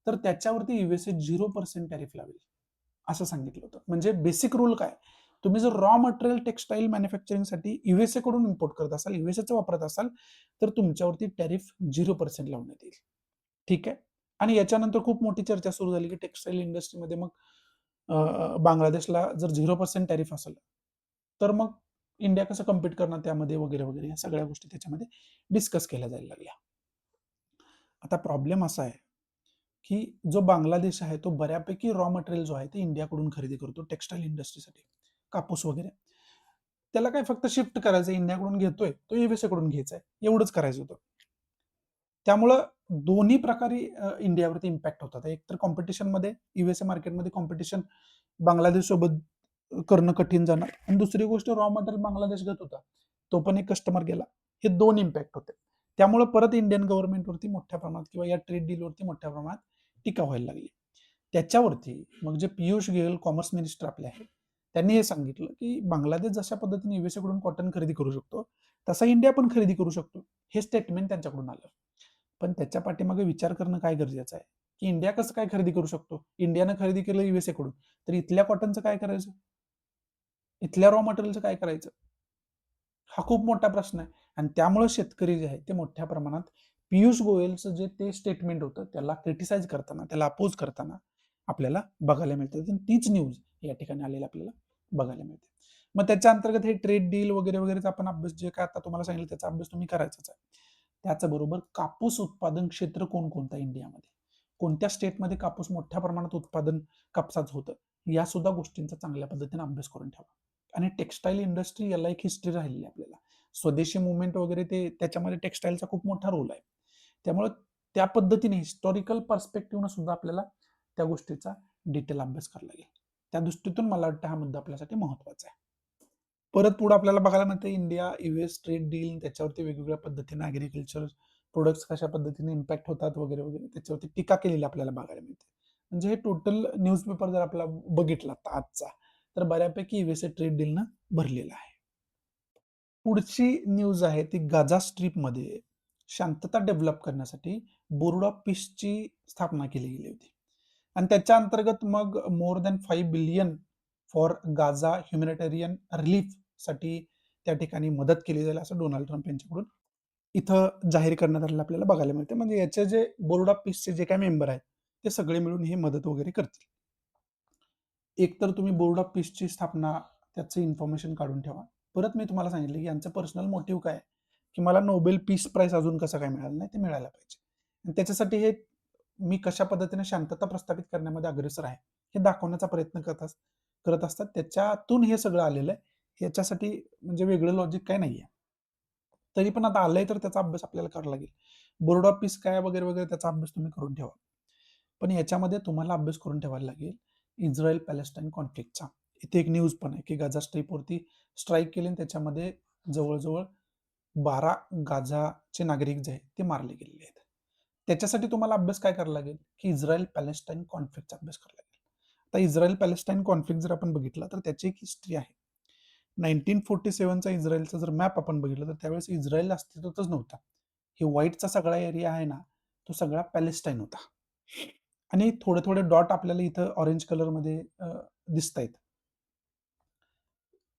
तर त्याच्यावरती युएसए 0% टॅरिफ लावेल असं सांगितलं होतं. म्हणजे बेसिक रूल काय, तुम्ही जर रॉ मटेरियल टेक्स्टाईल मॅन्युफॅक्चरिंगसाठी युएसए कडून इम्पोर्ट करत असाल, युएसएचं वापरत असाल तर तुमच्यावरती टॅरिफ 0% लावण्यात येईल. ठीक आहे. आणि याच्यानंतर खूप मोठी चर्चा सुरू झाली की टेक्स्टाईल इंडस्ट्रीमध्ये मग बांगलादेशला जर 0% टॅरिफ असेल तर मग इंडिया कसं कम्पीट करणार त्यामध्ये वगैरे वगैरे या सगळ्या गोष्टी त्याच्यामध्ये डिस्कस केल्या जायला लागल्या. आता प्रॉब्लेम असा आहे की जो बांगलादेश आहे तो बऱ्यापैकी रॉ मटेरियल जो आहे ते इंडियाकडून खरेदी करतो टेक्स्टाईल इंडस्ट्रीसाठी, कापूस वगैरे. त्याला काय फक्त शिफ्ट करायचं, इंडियाकडून घेतोय तो युएसए कडून घ्यायचा आहे, एवढंच करायचं होतं. त्यामुळं दोन्ही प्रकारे इंडियावरती इम्पॅक्ट होतात. एक तर कॉम्पिटिशनमध्ये युएसए मार्केटमध्ये कॉम्पिटिशन बांगलादेश सोबत करणं कठीण जाणार आणि दुसरी गोष्ट रॉ मटेरियल बांगलादेश घेत होता, तो पण एक कस्टमर गेला. हे दोन इम्पॅक्ट होते. त्यामुळे परत इंडियन गव्हर्नमेंटवरती मोठ्या प्रमाणात किंवा या ट्रेड डीलवरती मोठ्या प्रमाणात टीका व्हायला लागली. त्याच्यावरती मग जे पियुष गोयल कॉमर्स मिनिस्टर आपले आहेत, त्यांनी हे सांगितलं की बांगलादेश जशा पद्धतीने युएसए कडून कॉटन खरेदी करू शकतो, तसा इंडिया पण खरेदी करू शकतो. हे स्टेटमेंट त्यांच्याकडून आलं. पण त्याच्या पाठीमागे विचार करणं काय गरजेचं आहे की इंडिया कसं काय खरेदी करू शकतो, इंडियानं खरेदी केलं युएसए कडून तर इथल्या कॉटनचं काय करायचं, इथल्या रॉ मटेरियलचं काय करायचं, हा खूप मोठा प्रश्न आहे. आणि त्यामुळे शेतकरी जे आहे ते मोठ्या प्रमाणात पियुष गोयलचं जे ते स्टेटमेंट होतं त्याला क्रिटिसाइज करताना, त्याला अपोज करताना आपल्याला बघायला मिळतं. तीच न्यूज या ठिकाणी आलेली आपल्याला बघायला मिळते. मग त्याच्या अंतर्गत हे ट्रेड डील वगैरे वगैरेचा आपण अभ्यास जे काय आता तुम्हाला सांगितलं त्याचा अभ्यास तुम्ही करायचाच आहे. त्याचबरोबर कापूस उत्पादन क्षेत्र कोणकोणतं आहे इंडियामध्ये, कोणत्या स्टेटमध्ये कापूस मोठ्या प्रमाणात उत्पादन कापसाचं होतं, या सुद्धा गोष्टींचा चांगल्या पद्धतीने अभ्यास करून ठेवा. आणि टेक्स्टाईल इंडस्ट्री याला एक हिस्ट्री राहिलेली आहे आपल्याला, स्वदेशी मुवमेंट वगैरे ते त्याच्यामध्ये टेक्स्टाईलचा खूप मोठा रोल आहे. त्यामुळे त्या पद्धतीने हिस्टॉरिकल पर्स्पेक्टिव्हनं सुद्धा आपल्याला त्या गोष्टीचा डिटेल अभ्यास करावा लागेल. त्या दृष्टीतून मला वाटतं हा मुद्दा आपल्यासाठी महत्त्वाचा आहे. परत पुढे आपल्याला बघायला मिळतं इंडिया युएस ट्रेड डील, त्याच्यावरती वेगवेगळ्या पद्धतीने ॲग्रिकल्चर प्रोडक्ट्स कशा पद्धतीने इम्पॅक्ट होतात वगैरे वगैरे त्याच्यावरती टीका केलेली आपल्याला बघायला मिळते. म्हणजे हे टोटल न्यूजपेपर जर आपला बघितला आजचा तर बऱ्यापैकी युएसए ट्रेड डीलनं भरलेला आहे. पुढची न्यूज आहे ती गाझा स्ट्रीपमध्ये शांतता डेव्हलप करण्यासाठी बोर्ड ऑफ पीसची स्थापना केली गेली होती आणि त्याच्या अंतर्गत मग more than 5 billion for Gaza humanitarian relief साठी त्या ठिकाणी मदत केली जाईल असं डोनाल्ड ट्रम्प यांच्याकडून इथं जाहीर करण्यात आलेलं आपल्याला बघायला मिळते. म्हणजे याचे जे बोर्ड ऑफ पीसचे जे काही मेंबर आहेत ते सगळे मिळून हे मदत वगैरे करतील. एक तर तुम्ही बोर्ड ऑफ पीसची स्थापना त्याचं इन्फॉर्मेशन काढून ठेवा. परत मी तुम्हाला सांगितलं की यांचं पर्सनल मोटिव्ह काय आहे, की मला नोबेल पीस प्राइज अजून कसं काय मिळालं नाही, ते मिळायला पाहिजे. आणि त्याच्यासाठी हे मी कशा पद्धतीने शांतता प्रस्थापित करण्यामध्ये अग्रेसर आहे, हे दाखवण्याचा प्रयत्न करत असतात. त्याच्यातून हे सगळं आलेलं आहे. याच्यासाठी म्हणजे वेगळं लॉजिक काय नाहीये. तरी पण आता आलंय तर त्याचा अभ्यास आपल्याला करावा लागेल. बोर्ड ऑफ पीस काय वगैरे वगैरे त्याचा अभ्यास तुम्ही करून ठेवा. पण याच्यामध्ये तुम्हाला अभ्यास करून ठेवायला लागेल इस्रायल पॅलेस्टाईन कॉन्फ्लिक्टचा. इथे एक न्यूज पण आहे की गाझा स्ट्रीपवरती स्ट्राईक केली आणि त्याच्यामध्ये जवळजवळ 12 गाझाचे नागरिक जे आहेत ते मारले गेलेले आहेत. त्याच्यासाठी तुम्हाला अभ्यास काय करावा लागेल की इस्रायल पॅलेस्टाईन कॉन्फ्लिक्टचा अभ्यास करावा लागेल. आता इस्रायल पॅलेस्टाईन कॉन्फ्लिक्ट जर आपण बघितला तर त्याची एक हिस्ट्री आहे. 1947चा इस्रायलचा जर मॅप आपण बघितला तर त्यावेळेस इस्रायल अस्तित्वातच नव्हता. हे व्हाईटचा सगळा एरिया आहे ना, तो सगळा पॅलेस्टाईन होता. आणि थोडे थोडे डॉट आपल्याला इथं ऑरेंज कलरमध्ये दिसत आहेत.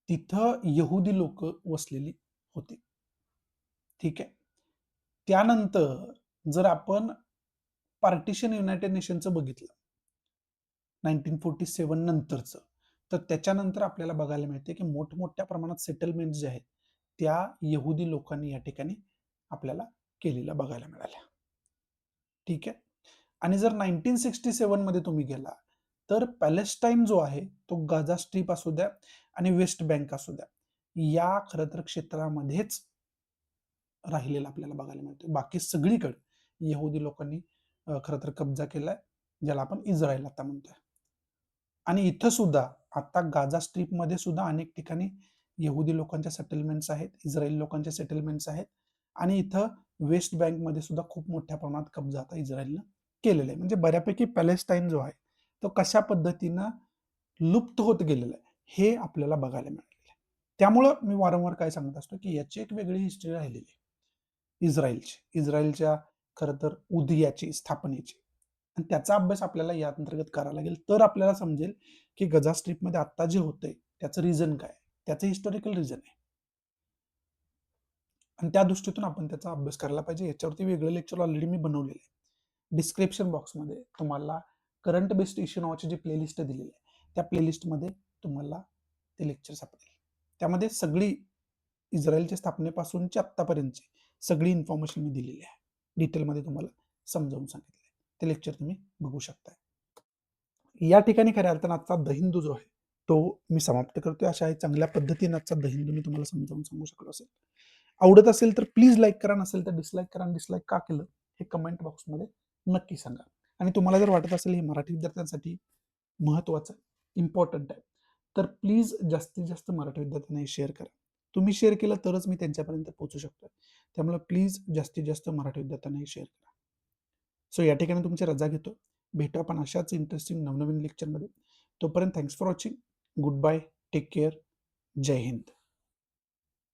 तिथं यहुदी लोक वसलेली होती. ठीक आहे. त्यानंतर जर आपण पार्टिशन युनायटेड नेशनचं बघितलं 1947 नंतरचं, तर त्याच्यानंतर आपल्याला बघायला मिळते की मोठमोठ्या प्रमाणात सेटलमेंट जे आहेत त्या यहुदी लोकांनी या ठिकाणी आपल्याला केलेल्या बघायला मिळाल्या. ठीक आहे. आणि जर 1967 मध्ये तुम्ही गेला तर पॅलेस्टाईन जो आहे तो गाझा स्ट्रीप असू द्या आणि वेस्ट बँक असू द्या, या खरं तर क्षेत्रामध्येच राहिलेला आपल्याला बघायला मिळतो. बाकी सगळीकडे यहुदी लोकांनी खरं तर कब्जा केलाय, ज्याला आपण इस्रायल आता म्हणतोय. आणि इथं सुद्धा आता गाझा स्ट्रीप मध्ये सुद्धा अनेक ठिकाणी यहुदी लोकांच्या सेटलमेंट्स आहेत, इस्रायल लोकांच्या सेटलमेंट्स आहेत. आणि इथं वेस्ट बँक मध्ये सुद्धा खूप मोठ्या प्रमाणात कब्जा आता इस्रायलनं केलेलं आहे. म्हणजे बऱ्यापैकी पॅलेस्टाईन जो आहे तो कशा पद्धतीनं लुप्त होत गेलेला आहे हे आपल्याला बघायला मिळालेलं आहे. त्यामुळं मी वारंवार काय सांगत असतो की याची एक वेगळी हिस्ट्री राहिलेली आहे इस्रायलच्या खरं तर उदयाची स्थापनेची. आणि त्याचा अभ्यास आपल्याला या अंतर्गत करावा लागेल. तर आपल्याला समजेल की गझा स्ट्रीपमध्ये आता जे होतंय त्याचं रिझन काय, त्याचं हिस्टॉरिकल रिझन आहे. आणि त्या दृष्टीतून आपण त्याचा अभ्यास करायला पाहिजे. याच्यावरती वेगळं लेक्चर ऑलरेडी मी बनवलेलं आहे. डिस्क्रिप्शन बॉक्समध्ये तुम्हाला करंट बेस्ड इश्यू नावाची जी प्लेलिस्ट दिलेली आहे त्या प्लेलिस्टमध्ये तुम्हाला ते लेक्चर सापडेल. त्यामध्ये सगळी इस्रायलच्या स्थापनेपासूनची आत्तापर्यंतची सगळी इन्फॉर्मेशन मी दिलेली आहे. डिटेलमध्ये तुम्हाला समजावून सांगितलं आहे. ते लेक्चर तुम्ही बघू शकता. या ठिकाणी खऱ्या अर्थानं आजचा दहिंदू जो आहे तो मी समाप्त करतोय. अशा चांगल्या पद्धतीने आजचा दहिंदू मी तुम्हाला समजावून सांगू शकलो असेल. आवडत असेल तर प्लीज लाईक करा, नसेल तर डिसलाईक करा. आणि डिसलाईक का केलं हे कमेंट बॉक्समध्ये नक्की सांगा. आणि तुम्हाला जर वाटत असेल हे मराठी विद्यार्थ्यांसाठी महत्त्वाचं इम्पॉर्टंट आहे तर प्लीज जास्तीत जास्त मराठी विद्यार्थ्यांना शेअर करा. तुम्ही शेअर केलं तरच मी त्यांच्यापर्यंत पोहोचू शकतो. त्यामुळे प्लीज जास्तीत जास्त मराठी विद्यार्थ्यांना शेअर करा. सो या ठिकाणी तुमची रजा घेतो. भेटू आपण अशाच इंटरेस्टिंग नवनवीन लेक्चरमध्ये. तोपर्यंत thanks for watching. Good bye. Take care. जय हिंद.